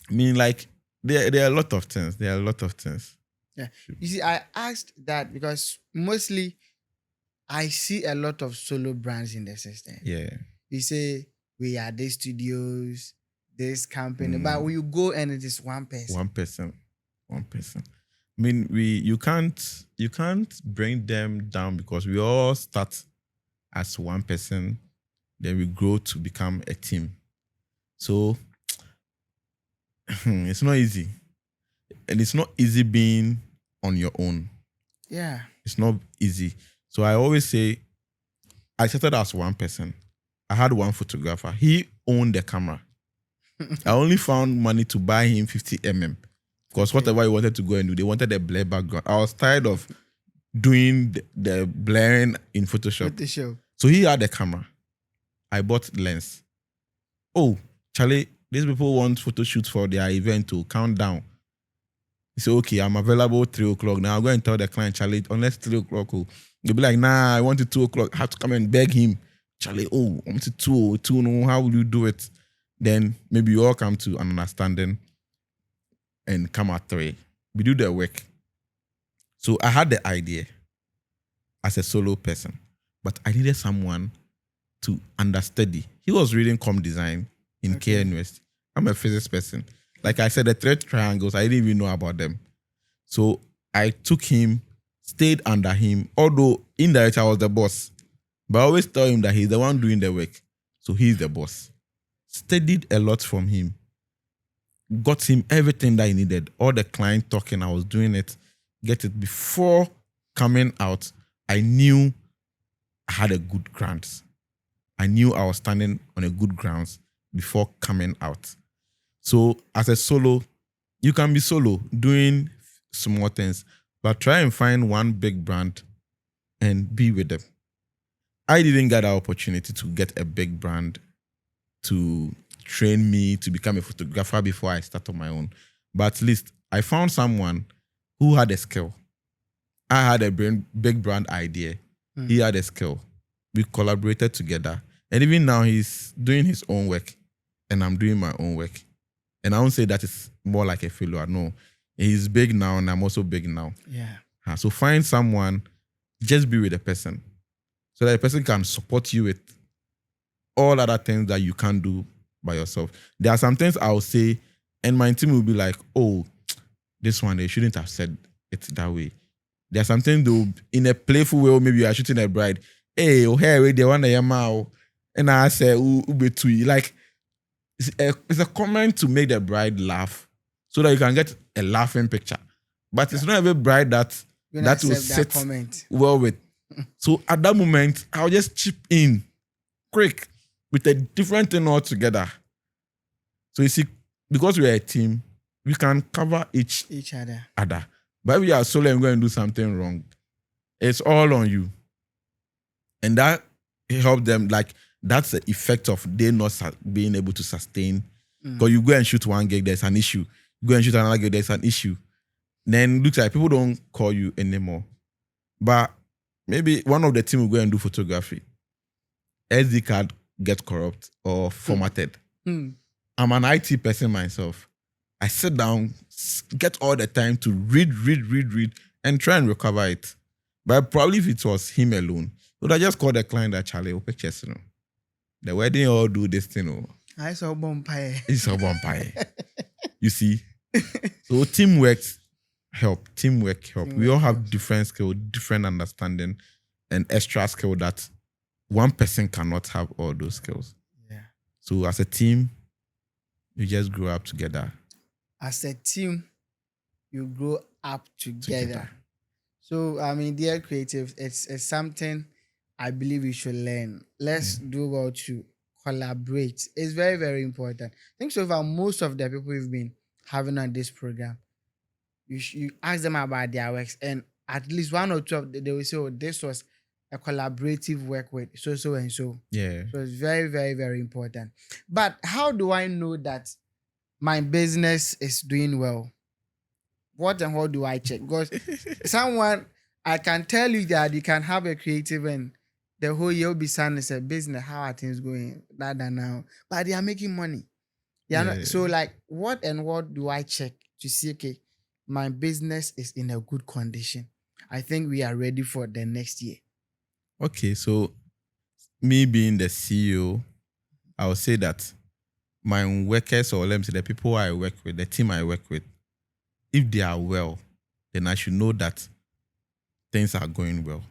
I mean, like, there are a lot of things. There are a lot of things. Yeah. You see, I asked that because mostly I see a lot of solo brands in the system. Yeah. You say we are these studios, this company, but when you go and it is one person. One person. One person. I mean, you can't bring them down because we all start as one person, then we grow to become a team. So it's not easy. And it's not easy being on your own. Yeah. It's not easy. So I always say, I started as one person. I had one photographer. He owned the camera. I only found money to buy him 50mm because whatever he wanted to go and do, they wanted a blur background. I was tired of doing the blurring in Photoshop. So he had the camera. I bought lens. Oh, Charlie, these people want photo shoots for their event to count down. He said, okay, I'm available 3 o'clock. Now I'm going to tell the client, Charlie, unless 3 o'clock. Oh. They'll be like, nah, I want it 2 o'clock. I have to come and beg him. Charlie, oh, I want it 2. No, how will you do it? Then maybe you all come to an understanding and come at 3. We do the work. So I had the idea as a solo person, but I needed someone to understudy. He was reading com design in KNUST. I'm a physics person. Like I said, the 3 triangles, I didn't even know about them. So I took him, stayed under him, although indirectly I was the boss. But I always tell him that he's the one doing the work. So he's the boss. Studied a lot from him. Got him everything that he needed. All the client talking, I was doing it. Get it. Before coming out, I knew I had a good grounds. I knew I was standing on a good grounds before coming out. So as a solo, you can be solo doing small things, but try and find one big brand and be with them. I didn't get the opportunity to get a big brand to train me to become a photographer before I started on my own. But at least I found someone who had a skill. I had a big brand idea. He had a skill. We collaborated together. And even now he's doing his own work and I'm doing my own work. And I won't say that it's more like a failure. No. He's big now and I'm also big now. Yeah. So find someone, just be with the person. So that the person can support you with all other things that you can't do by yourself. There are some things I'll say, and my team will be like, oh, this one, they shouldn't have said it that way. There are some things they'll, in a playful way, or maybe you are shooting a bride. Hey, oh, hey, they want to and I say, like, it's a comment to make the bride laugh so that you can get a laughing picture. But it's not every bride that will sit well with. So at that moment, I'll just chip in quick with a different thing altogether. So you see, because we're a team, we can cover each other. But if you are solo and going to do something wrong, it's all on you. And that helped them, like, that's the effect of they not being able to sustain. Because you go and shoot one gig, there's an issue. You go and shoot another gig, there's an issue. Then it looks like people don't call you anymore. But maybe one of the team will go and do photography. SD card get corrupt or formatted. I'm an IT person myself. I sit down, get all the time to read, and try and recover it. But probably if it was him alone, would I just call the client that Charlie, pictures, you know, the wedding all do this thing. I saw bonfire. It's a bonfire. You see? So teamwork help. We all have different skill, different understanding, and extra skill that one person cannot have all those skills. Yeah. So as a team, you just grow up together. As a team, you grow up together. So, I mean, dear creatives, it's something I believe we should learn. Let's do well to collaborate. It's very, very important. I think so far, most of the people we've been having on this program, you ask them about their works, and at least one or two of them, they will say, oh, this was a collaborative work with so and so. Yeah. So it's very, very, very important. But how do I know that my business is doing well? What and how do I check? Because someone, I can tell you that you can have a creative and the whole year will be sound as a business. How are things going? That and now, but they are making money. Yeah. Yeah. So like, what and what do I check to see? Okay, my business is in a good condition. I think we are ready for the next year. Okay, so me being the CEO, I would say that my workers, or let me say the people I work with, the team I work with, if they are well, then I should know that things are going well.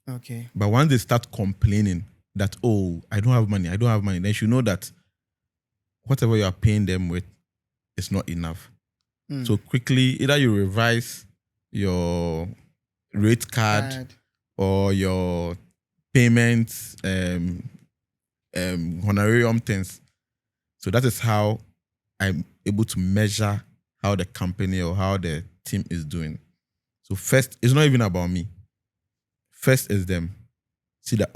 Okay. But once they start complaining that, oh, I don't have money, then you should know that whatever you are paying them with is not enough. So quickly, either you revise your rate card or your payments, honorarium things. So that is how I'm able to measure how the company or how the team is doing. So first, it's not even about me. First is them. See that,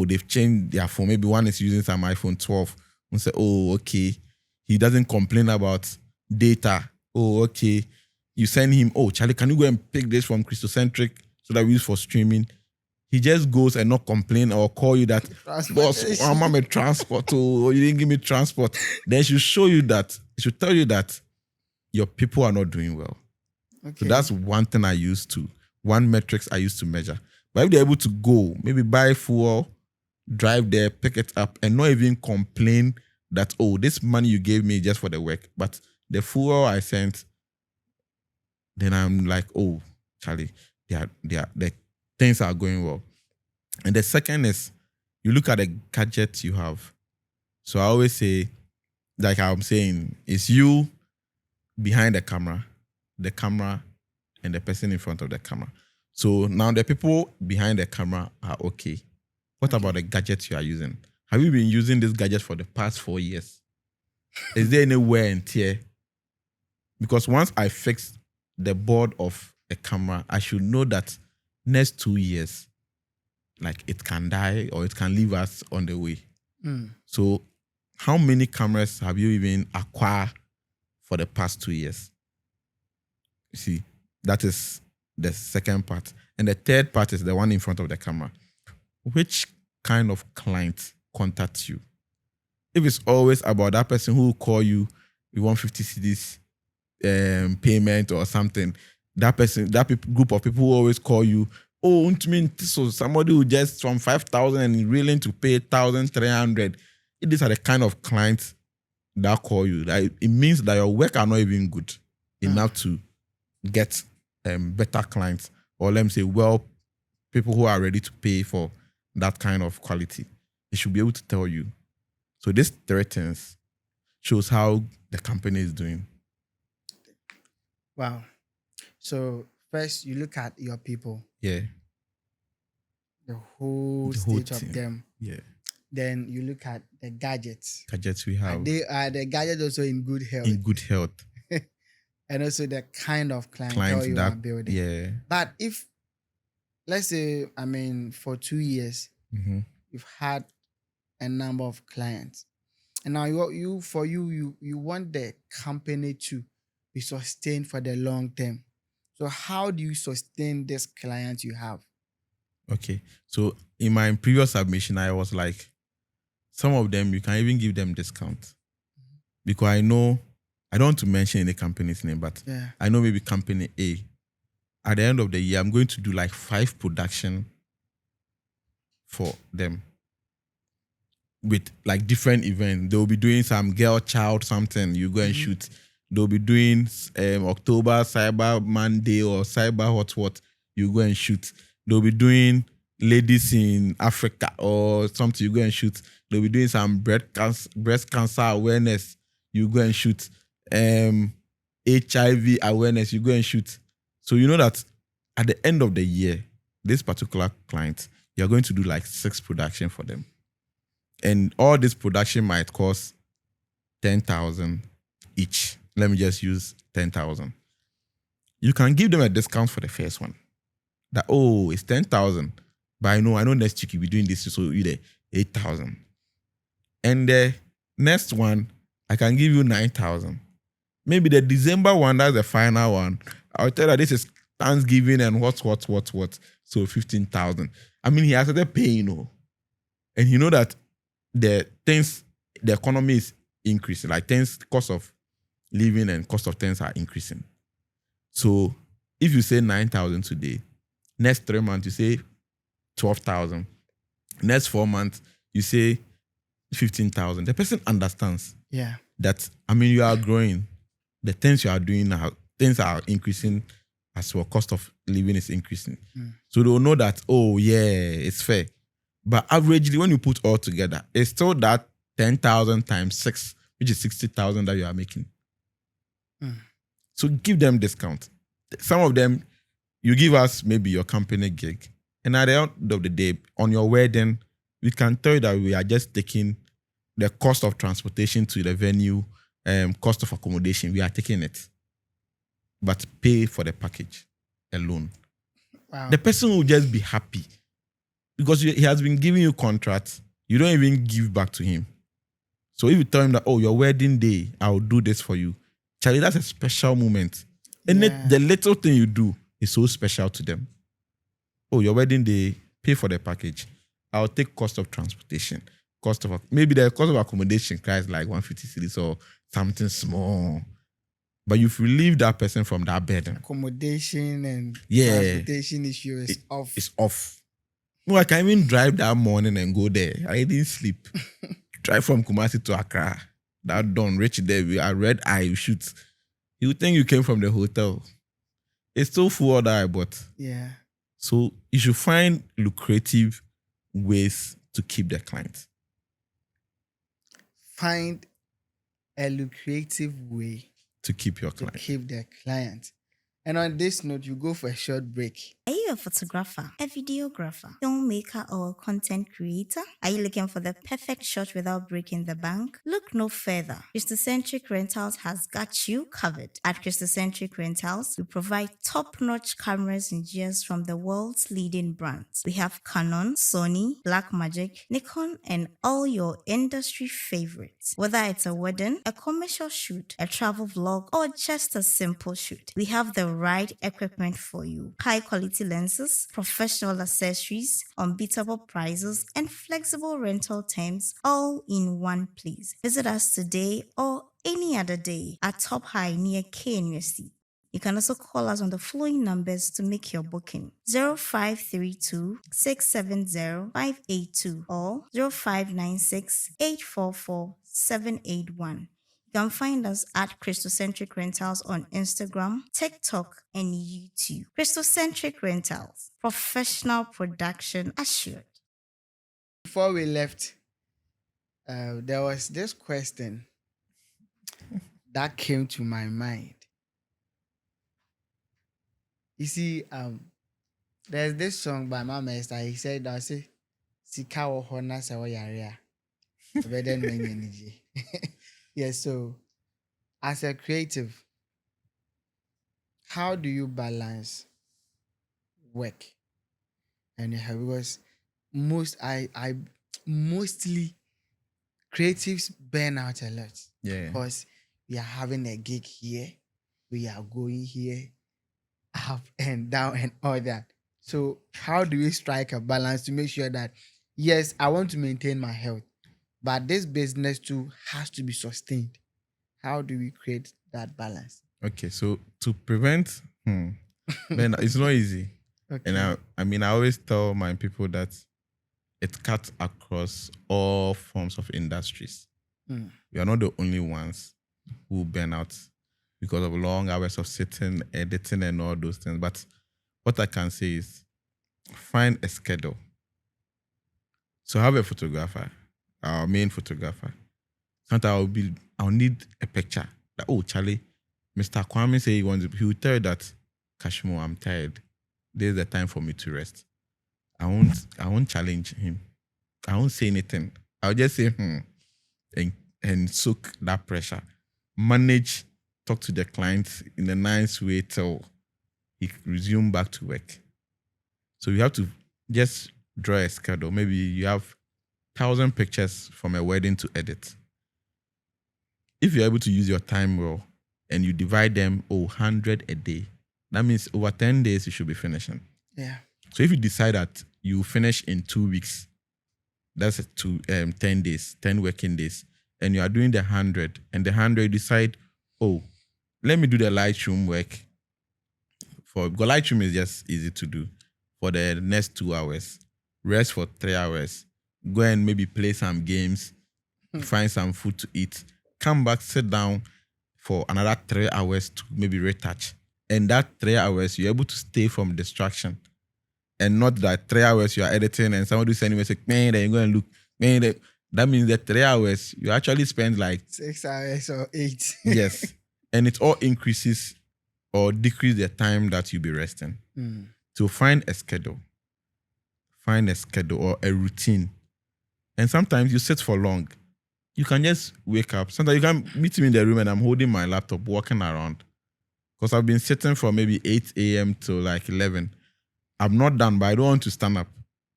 they've changed their phone. Maybe one is using some iPhone 12. And say, oh, okay. He doesn't complain about data. Oh, okay. You send him, oh, Charlie, can you go and pick this from Christocentric so that we use for streaming? He just goes and not complain or call you that, boss, I'm a transport, or you didn't give me transport. Then she should tell you that your people are not doing well. Okay. So that's one metrics I used to measure. But if they're able to go, maybe buy fuel, drive there, pick it up, and not even complain that, oh, this money you gave me just for the work, but the fuel I sent, then I'm like, oh, Charlie, the things are going well. And the second is, you look at the gadgets you have. So I always say, like I'm saying, it's you behind the camera, and the person in front of the camera. So now the people behind the camera are okay. What about the gadgets you are using? Have you been using this gadget for the past 4 years? Is there any wear and tear? Because once I fix the board of a camera, I should know that next 2 years, like, it can die or it can leave us on the way. So how many cameras have you even acquired for the past 2 years? You see, that is the second part. And the third part is the one in front of the camera. Which kind of client contacts you? If it's always about that person who will call you, we want 50 CDs payment or something, group of people who always call you, oh, so somebody who just from 5,000 and willing to pay 1,300. These are the kind of clients that call you. It means that your work are not even good enough to get better clients, or let me say, people who are ready to pay for that kind of quality. They should be able to tell you. So these three things shows how the company is doing. Wow. So first you look at your people. Yeah. The whole state of them. Yeah. Then you look at the gadgets. Gadgets we have. Are the gadgets also in good health? In good health. And also the kind of clientele you are building. Yeah. But if, let's say, for 2 years, you've had a number of clients, and now you want the company to be sustained for the long term. So how do you sustain this client you have? Okay. So in my previous submission, I was like, some of them, you can even give them discount. Because I know, I don't want to mention any company's name, but I know maybe company A. At the end of the year, I'm going to do like 5 production for them with like different events. They'll be doing some girl child something, you go and shoot. They'll be doing October Cyber Monday or Cyber what, you go and shoot. They'll be doing ladies in Africa or something, you go and shoot. They'll be doing some breast cancer awareness, you go and shoot. HIV awareness, you go and shoot. So you know that at the end of the year, this particular client, you're going to do like 6 production for them. And all this production might cost 10,000 each. Let me just use 10,000. You can give them a discount for the first one. That, oh, it's 10,000. But I know next week you'll be doing this, so you the 8,000. And the next one, I can give you 9,000. Maybe the December one, that's the final one. I'll tell you this is Thanksgiving and what. So 15,000. I mean, he has started paying, and you know that the economy is increasing. Like things, cost of living and cost of things are increasing. So if you say 9,000 today, next 3 months you say 12,000. Next 4 months you say 15,000. The person understands. Yeah. That, I mean, you are growing. The things you are doing now, things are increasing as well. Cost of living is increasing. So they'll know that, oh yeah, it's fair. But averagely, when you put all together, it's still that 10,000 times 6, which is 60,000 that you are making. So give them discount. Some of them, you give us maybe your company gig. And at the end of the day, on your wedding, we can tell you that we are just taking the cost of transportation to the venue, cost of accommodation, we are taking it. But pay for the package alone. Wow. The person will just be happy because he has been giving you contracts. You don't even give back to him. So if you tell him that, oh, your wedding day, I'll do this for you. Charlie, that's a special moment. And the little thing you do is so special to them. Oh, your wedding day, pay for the package. I'll take cost of transportation. Maybe the cost of accommodation is like 150 cedis or something small. But you've relieved that person from that burden. Accommodation and transportation issue is off. It's off. No, I can even drive that morning and go there. I didn't sleep. Drive from Kumasi to Accra. That done, reach there, we are red eye, you shoot. You think you came from the hotel. It's still full order, but yeah. So you should find lucrative ways to keep the client. Find a lucrative way to keep your client. To keep the client. And on this note, you go for a short break. Are you a photographer, a videographer, filmmaker, or a content creator? Are you looking for the perfect shot without breaking the bank? Look no further. Christocentric Rentals has got you covered. At Christocentric Rentals, we provide top-notch cameras and gears from the world's leading brands. We have Canon, Sony, Blackmagic, Nikon, and all your industry favorites. Whether it's a wedding, a commercial shoot, a travel vlog, or just a simple shoot, we have the right equipment for you. High quality lenses, professional accessories, unbeatable prices, and flexible rental terms all in one place. Visit us today or any other day at Top High near KNUST. You can also call us on the following numbers to make your booking: 0532 670 582 or 0596 844 781. You can find us at Christocentric Rentals on Instagram, TikTok, and YouTube. Christocentric Rentals, professional production assured. Before we left, there was this question that came to my mind. You see, there's this song by Mama Esther. He said, "I say, Sika wo hona se wo yarea, better than energy." Yeah, so as a creative, how do you balance work and your health? Because mostly creatives burn out a lot. Yeah. Because we are having a gig here, we are going here, up and down and all that. So how do we strike a balance to make sure that, yes, I want to maintain my health, but this business too has to be sustained? How do we create that balance? Okay, so to prevent, man, it's not easy. Okay. And I always tell my people that it cuts across all forms of industries. We are not the only ones who burn out because of long hours of sitting, editing, and all those things. But what I can say is find a schedule. So have a photographer, our main photographer. Sometimes I'll need a picture. Like, oh, Charlie, Mr. Kwame say he will tell you that, CashMo, I'm tired. This is the time for me to rest. I won't challenge him. I won't say anything. I'll just say, and soak that pressure. Manage, talk to the client in a nice way till he resume back to work. So you have to just draw a schedule. Maybe you have 1,000 pictures from a wedding to edit. If you're able to use your time well and you divide them 100 a day, that means over 10 days you should be finishing. Yeah. So if you decide that you finish in 2 weeks, that's 10 days, 10 working days, and you are doing the 100, and the 100 decide, oh, let me do the Lightroom work. Because Lightroom is just easy to do for the next 2 hours, rest for 3 hours, go and maybe play some games, find some food to eat, come back, sit down for another 3 hours to maybe retouch. And that 3 hours, you're able to stay from distraction. And not that 3 hours you are editing and somebody sending me a message, man, then you go and look, man, that means that 3 hours, you actually spend like 6 hours or 8. Yes. And it all increases or decrease the time that you'll be resting. So find a schedule or a routine. And sometimes you sit for long. You can just wake up. Sometimes you can meet me in the room and I'm holding my laptop, walking around. Because I've been sitting from maybe 8 a.m. to like 11. I'm not done, but I don't want to stand up.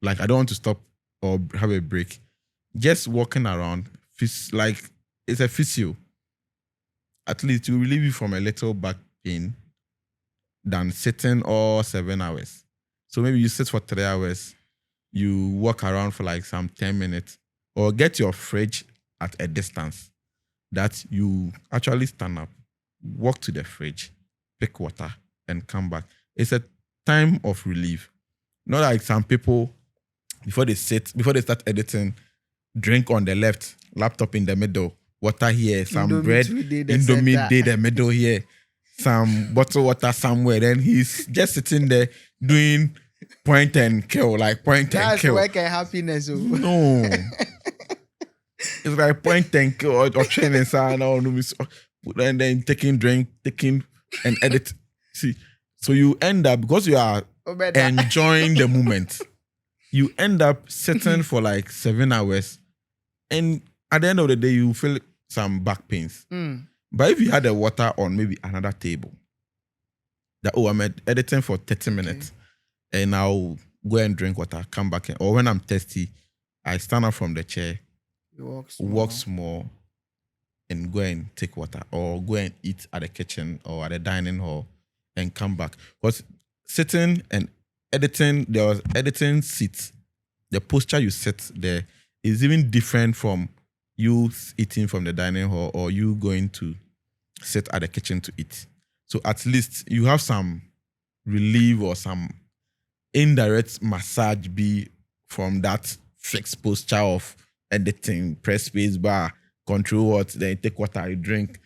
Like, I don't want to stop or have a break. Just walking around, like, it's a physio. At least it will relieve you from a little back pain than sitting all 7 hours. So maybe you sit for 3 hours, you walk around for like some 10 minutes, or get your fridge at a distance that you actually stand up, walk to the fridge, pick water, and come back. It's a time of relief. Not like some people, before they start editing, drink on the left, laptop in the middle, water here, some Indomie bread, 2 day, the Indomie center. day, the middle here, some bottle water somewhere. Then he's just sitting there doing point and kill. That's work and happiness. Oh. No. It's like point and kill or training sound and then taking and edit. See, so you end up, because you are enjoying the moment, you end up sitting for like 7 hours, and at the end of the day, you feel some back pains. But if you had the water on maybe another table, that, I'm editing for 30 minutes, and I'll go and drink water, come back, or when I'm thirsty, I stand up from the chair, walk small, and go and take water, or go and eat at the kitchen or at the dining hall, and come back. Because sitting and editing, there was editing seats. The posture you sit there is even different from you eating from the dining hall or you going to sit at the kitchen to eat. So at least you have some relief or some indirect massage be from that fixed posture of editing, press space bar, control what, then you take water, you drink.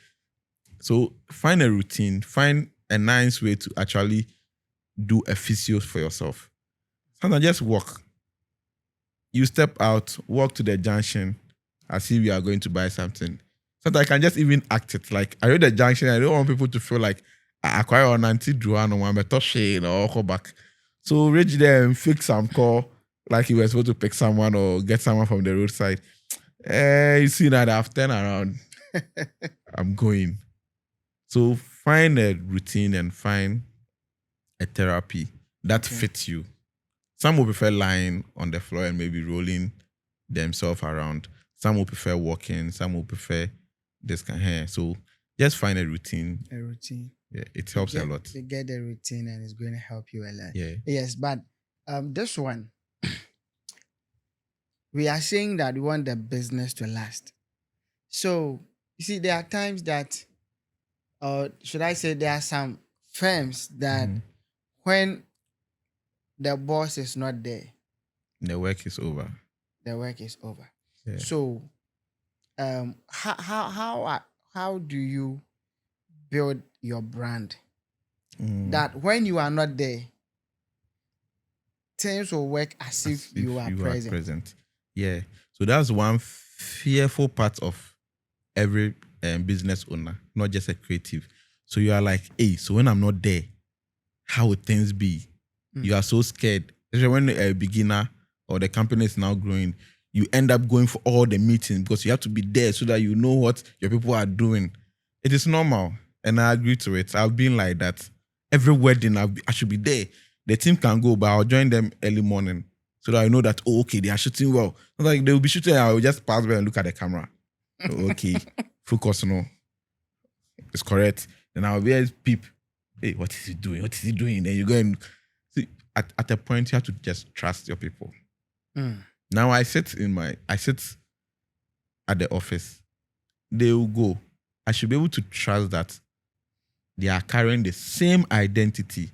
So find a routine, find a nice way to actually do a physio for yourself. Sometimes just walk. You step out, walk to the junction as if you are going to buy something. Sometimes I can just even act it. Like, I read the junction, I don't want people to feel like I acquire on auntie Joanne or one better shade or go back. So reach there and fix some call like you were supposed to pick someone or get someone from the roadside. You see that I've turned around. I'm going. So find a routine and find a therapy that fits you. Some will prefer lying on the floor and maybe rolling themselves around. Some will prefer walking. Some will prefer this kind of hair. So just find a routine. A routine. Yeah, it helps a lot. You get the routine and it's going to help you a lot. Yeah. Yes, but this one, we are saying that we want the business to last. So, you see, there are times that, or should I say, there are some firms that when the boss is not there, the work is over. The work is over. Yeah. So, how do you build your brand that when you are not there, things will work as if you are present? Yeah. So that's one fearful part of every business owner, not just a creative. So you are like, hey, so when I'm not there, how would things be? You are so scared. Especially when a beginner or the company is now growing, you end up going for all the meetings because you have to be there so that you know what your people are doing. It is normal, and I agree to it. I've been like that. Every wedding, I should be there. The team can go, but I'll join them early morning so that I know that, okay, they are shooting well. Not like they will be shooting, I will just pass by and look at the camera. Okay, focus, no. It's correct. Then I'll be as peep. Hey, what is he doing? What is he doing? Then you go and see. at a point you have to just trust your people. Mm. Now I sit at the office. They will go. I should be able to trust that they are carrying the same identity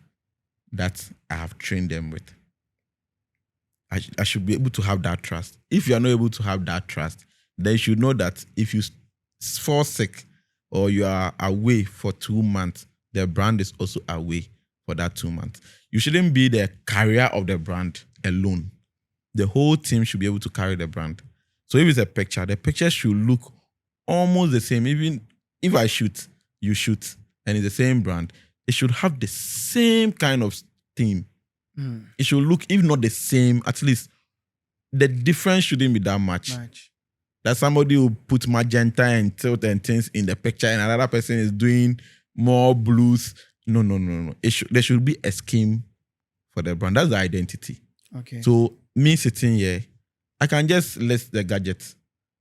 that I have trained them with. I should be able to have that trust. If you are not able to have that trust, then you should know that if you fall sick or you are away for 2 months, the brand is also away for that 2 months. You shouldn't be the carrier of the brand alone. The whole team should be able to carry the brand. So if it's a picture, the picture should look almost the same. Even if I shoot, you shoot, and it's the same brand, it should have the same kind of theme. It should look, if not the same, at least the difference shouldn't be that much. That somebody will put magenta and tilt and things in the picture and another person is doing more blues. No. There should be a scheme for the brand. That's the identity. Okay. So me sitting here, I can just list the gadgets.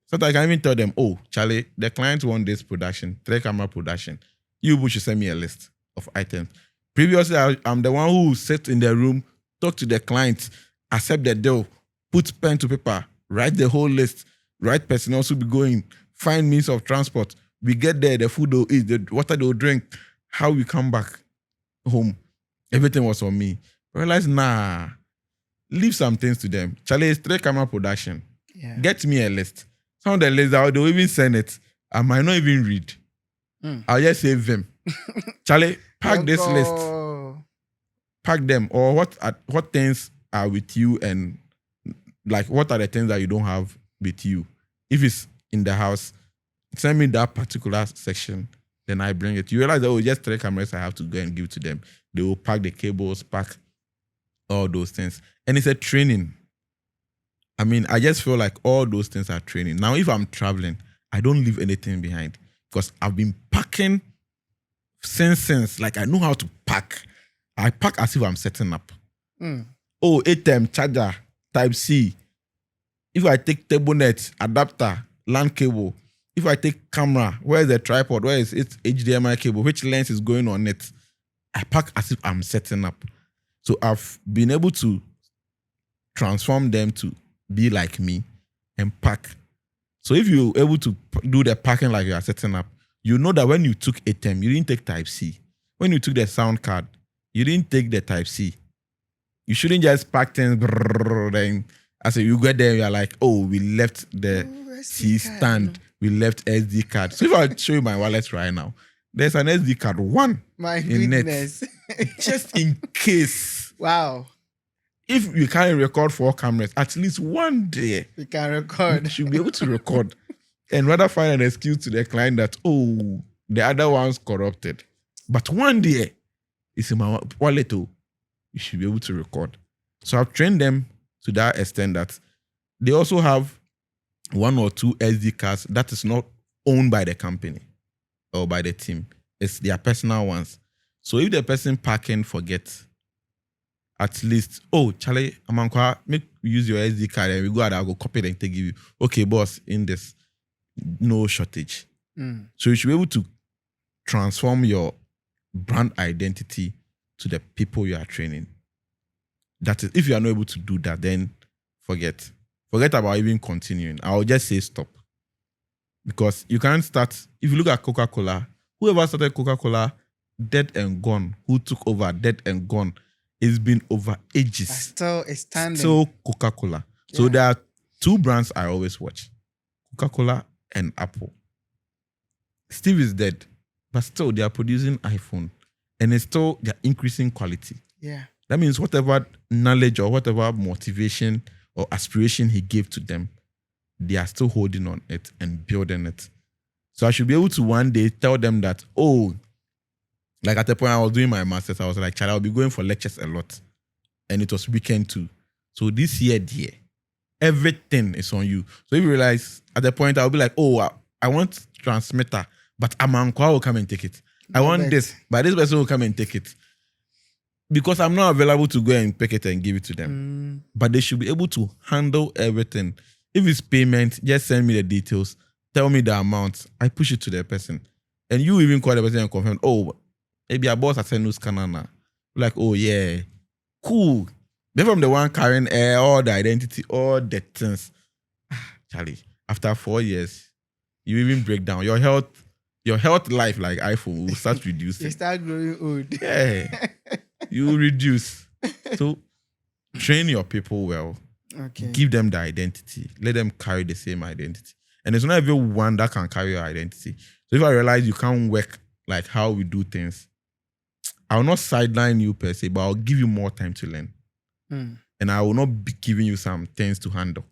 So that I can even tell them, oh, Charlie, the client want this production, 3-camera production. You should send me a list of items. Previously, I'm the one who sit in the room, talk to the client, accept the deal, put pen to paper, write the whole list, write personnel to be going, find means of transport. We get there, the food they'll eat, the water they'll drink, how we come back home. Everything was on me. I realized, leave some things to them. Charlie, it's 3-camera production. Yeah. Get me a list. Some of the lists, they'll even send it. I might not even read. I'll just save them. Charlie, pack this list. Pack them. Or what things are with you and like what are the things that you don't have with you? If it's in the house, send me that particular section, then I bring it. You realize that just 3 cameras I have to go and give to them. They will pack the cables, pack all those things. And it's a training. I mean, I just feel like all those things are training. Now, if I'm traveling, I don't leave anything behind because I've been packing since. Like, I know how to pack. I pack as if I'm setting up. Oh, ATM, charger, Type-C. If I take table net, adapter, LAN cable. If I take camera, where is the tripod? Where is its HDMI cable? Which lens is going on it? I pack as if I'm setting up. So I've been able to transform them to be like me and pack. So if you're able to do the packing like you are setting up, you know that when you took ATM, you didn't take Type-C. When you took the sound card, you didn't take the Type-C. You shouldn't just pack things. Then I say you get there, you're like, oh, we left the C stand. We left SD card. So if I show you my wallet right now, there's an SD card, one in goodness. it, just in case. Wow. If you can't record 4 cameras, at least one day we can record. You should be able to record, and rather find an excuse to the client that the other one's corrupted, but one day it's in my wallet. You should be able to record. So I've trained them to that extent that they also have 1 or 2 SD cards that is not owned by the company or by the team. It's their personal ones. So if the person packing forgets, at least, Charlie, Amankwa, make you use your SD card and we go out, I'll go copy it and take you. Okay, boss, in this, no shortage. So you should be able to transform your brand identity to the people you are training. That is, if you are not able to do that, then forget. Forget about even continuing. I'll just say stop. Because you can't start, if you look at Coca-Cola, whoever started Coca-Cola, dead and gone. Who took over, dead and gone. It's been over ages. Still is standing. Still Coca-Cola. Yeah. So there are 2 brands I always watch. Coca-Cola and Apple. Steve is dead, but still they are producing iPhone. And it's still, they're increasing quality. Yeah. That means whatever knowledge or whatever motivation or aspiration he gave to them, they are still holding on it and building it. So I should be able to one day tell them that, like at the point I was doing my master's, I was like, Charlie, I'll be going for lectures a lot. And it was weekend too. So this year, dear, everything is on you. So if you realize, at the point I'll be like, I want transmitter, but Amankwa will come and take it. I want this, but this person will come and take it. Because I'm not available to go and pick it and give it to them. But they should be able to handle everything. If it's payment, just send me the details. Tell me the amount. I push it to the person. And you even call the person and confirm, maybe our boss has sent no scanner now. Like, yeah, cool. They're from the one carrying all the identity, all the things. Charlie, after 4 years, you even break down. Your health life, like iPhone, will start You reducing. start growing old. Yeah. You reduce. So train your people well. Okay. Give them the identity. Let them carry the same identity. And there's not everyone that can carry your identity. So if I realize you can't work like how we do things, I'll not sideline you per se, but I'll give you more time to learn. And I will not be giving you some things to handle.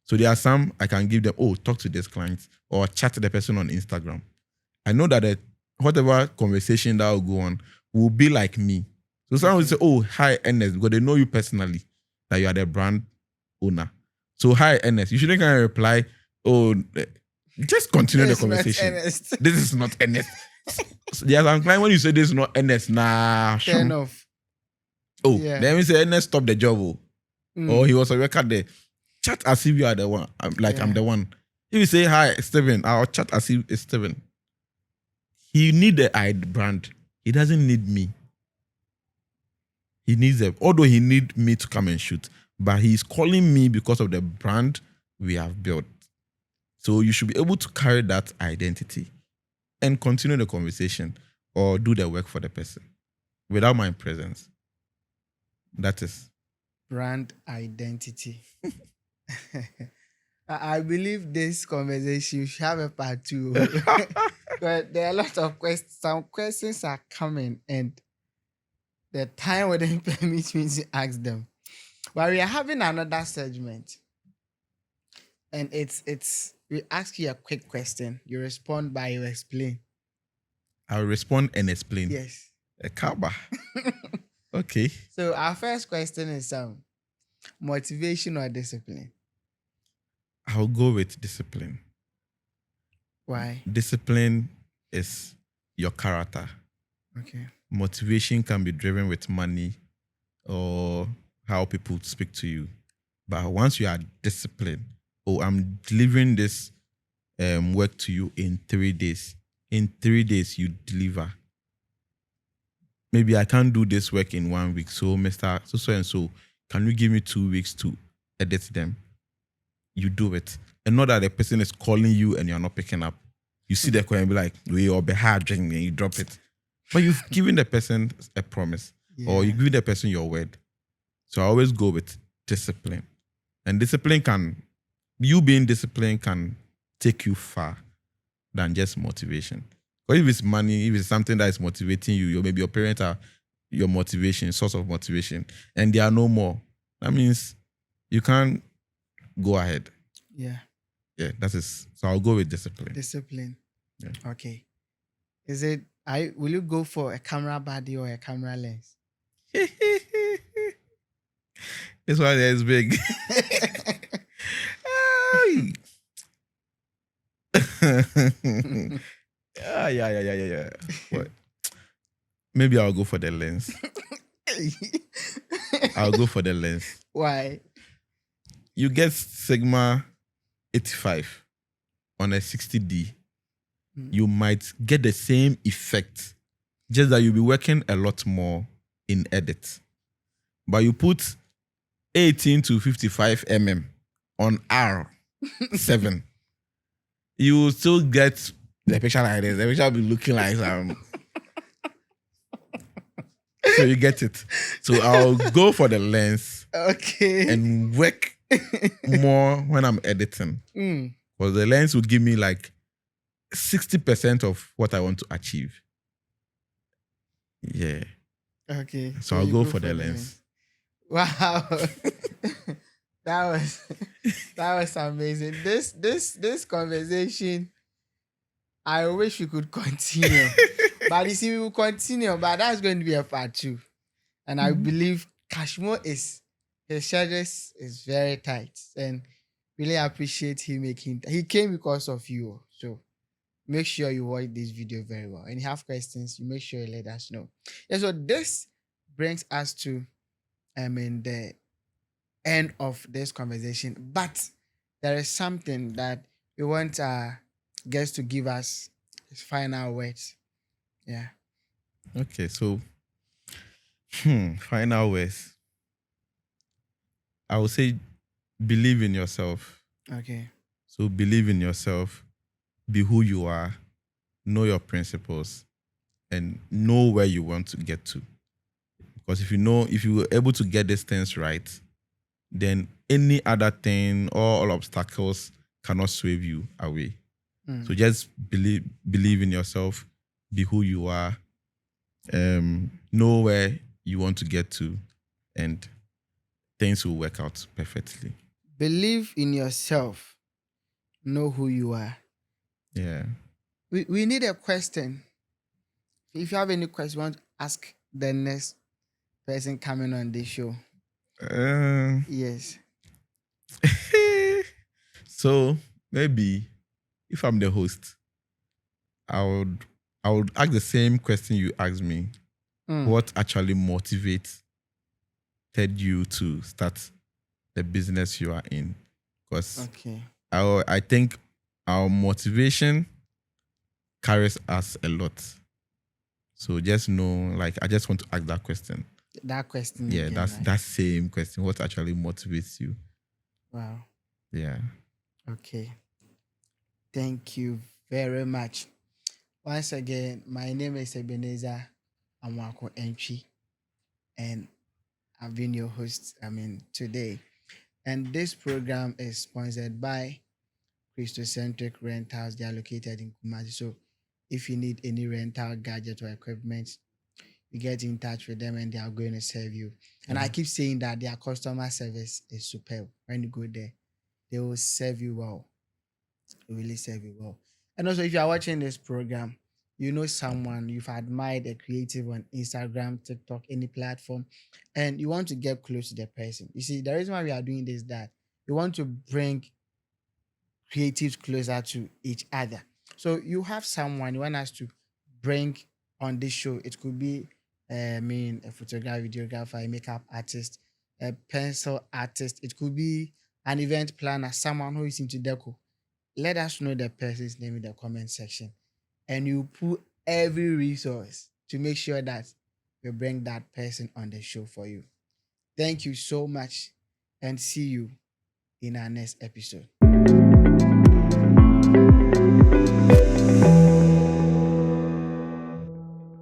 So there are some I can give them, talk to this client or chat to the person on Instagram. I know that whatever conversation that will go on will be like me. So someone will say, hi, Ernest, because they know you personally, that you are the brand owner. So, hi, Ernest. You shouldn't kind of reply, just continue the conversation. This is not Ernest. So there are some clients, when you say this is not Ernest, turn off. Then we say, Ernest, stop the job. Or he was a record there. Chat as if you are the one, I'm the one. If you say, hi, Steven, I'll chat as if it's Steven. He needs the brand. He doesn't need me. He needs them. Although he needs me to come and shoot, but he's calling me because of the brand we have built. So you should be able to carry that identity and continue the conversation or do the work for the person without my presence. That is brand identity. I believe this conversation should have a part 2. But there are a lot of questions. Some questions are coming and the time wouldn't permit me to ask them. But we are having another segment. And it's we ask you a quick question. You respond by you explain. I'll respond and explain. Yes. A kaba. Okay. So our first question is motivation or discipline? I'll go with discipline. Why? Discipline is your character. Okay. Motivation can be driven with money or how people speak to you. But once you are disciplined, I'm delivering this work to you in 3 days. In 3 days, you deliver. Maybe I can't do this work in 1 week. So, Mr. So and so, can you give me 2 weeks to edit them? You do it. And not that the person is calling you and you're not picking up. You see the call and be like, we all be hard drinking, and you drop it. But you've given the person a promise or you give the person your word. So I always go with discipline. And you being disciplined can take you far than just motivation. But if it's money, if it's something that is motivating you, maybe your parents are your motivation, source of motivation, and they are no more, that means you can't go ahead. Yeah. Yeah, that is. So I'll go with discipline. Discipline. Yeah. Okay. Will you go for a camera body or a camera lens? This one is big. Yeah. What? Maybe I'll go for the lens. I'll go for the lens. Why? You get Sigma 85 on a 60D. You might get the same effect, just that you'll be working a lot more in edit. But you put 18 to 55 on R7, you will still get the picture like this. The picture will be looking like so you get it. So I'll go for the lens. Okay. And work more when I'm editing. Because the lens will give me like 60% of what I want to achieve. Yeah. Okay. So I'll go for the lens. Wow. that was amazing. This conversation, I wish we could continue. But you see, we will continue, but that's going to be a part 2. And I believe CashMo his schedule is very tight. And really appreciate he came because of you. So make sure you watch this video very well. And if you have questions, you make sure you let us know. Yeah, so this brings us to the end of this conversation. But there is something that we want our guests to give us his final words. Yeah. Okay, so final words. I would say believe in yourself. Okay. So believe in yourself, be who you are, know your principles, and know where you want to get to. Because if you were able to get these things right, then any other thing, all obstacles cannot swerve you away. So just believe in yourself, be who you are, know where you want to get to, and things will work out perfectly. Believe in yourself. Know who you are. Yeah. We need a question. If you have any question, want to ask the next person coming on this show. Uh, Yes. so maybe if I'm the host, I would ask the same question you asked me. What actually motivated you to start the business you are in? Because I think our motivation carries us a lot. So just know, like, I just want to ask that question. That question. Yeah, again, that's right? that same question. What actually motivates you? Wow. Yeah. Okay. Thank you very much. Once again, my name is Ebenezer Amwako Entry, and I've been your host, today. And this program is sponsored by Christocentric Rentals. They are located in Kumasi. So if you need any rental gadget or equipment, you get in touch with them and they are going to serve you. And I keep saying that their customer service is superb. When you go there, they will serve you well. Really serve you well. And also, if you are watching this program, you know someone you've admired a creative on Instagram, TikTok, any platform, and you want to get close to the person. You see, the reason why we are doing this is that we want to bring creatives closer to each other. So you have someone you want us to bring on this show. It could be, a photographer, videographer, a makeup artist, a pencil artist. It could be an event planner, someone who is into deco. Let us know the person's name in the comment section, and you put every resource to make sure that we bring that person on the show for you. Thank you so much, and see you in our next episode.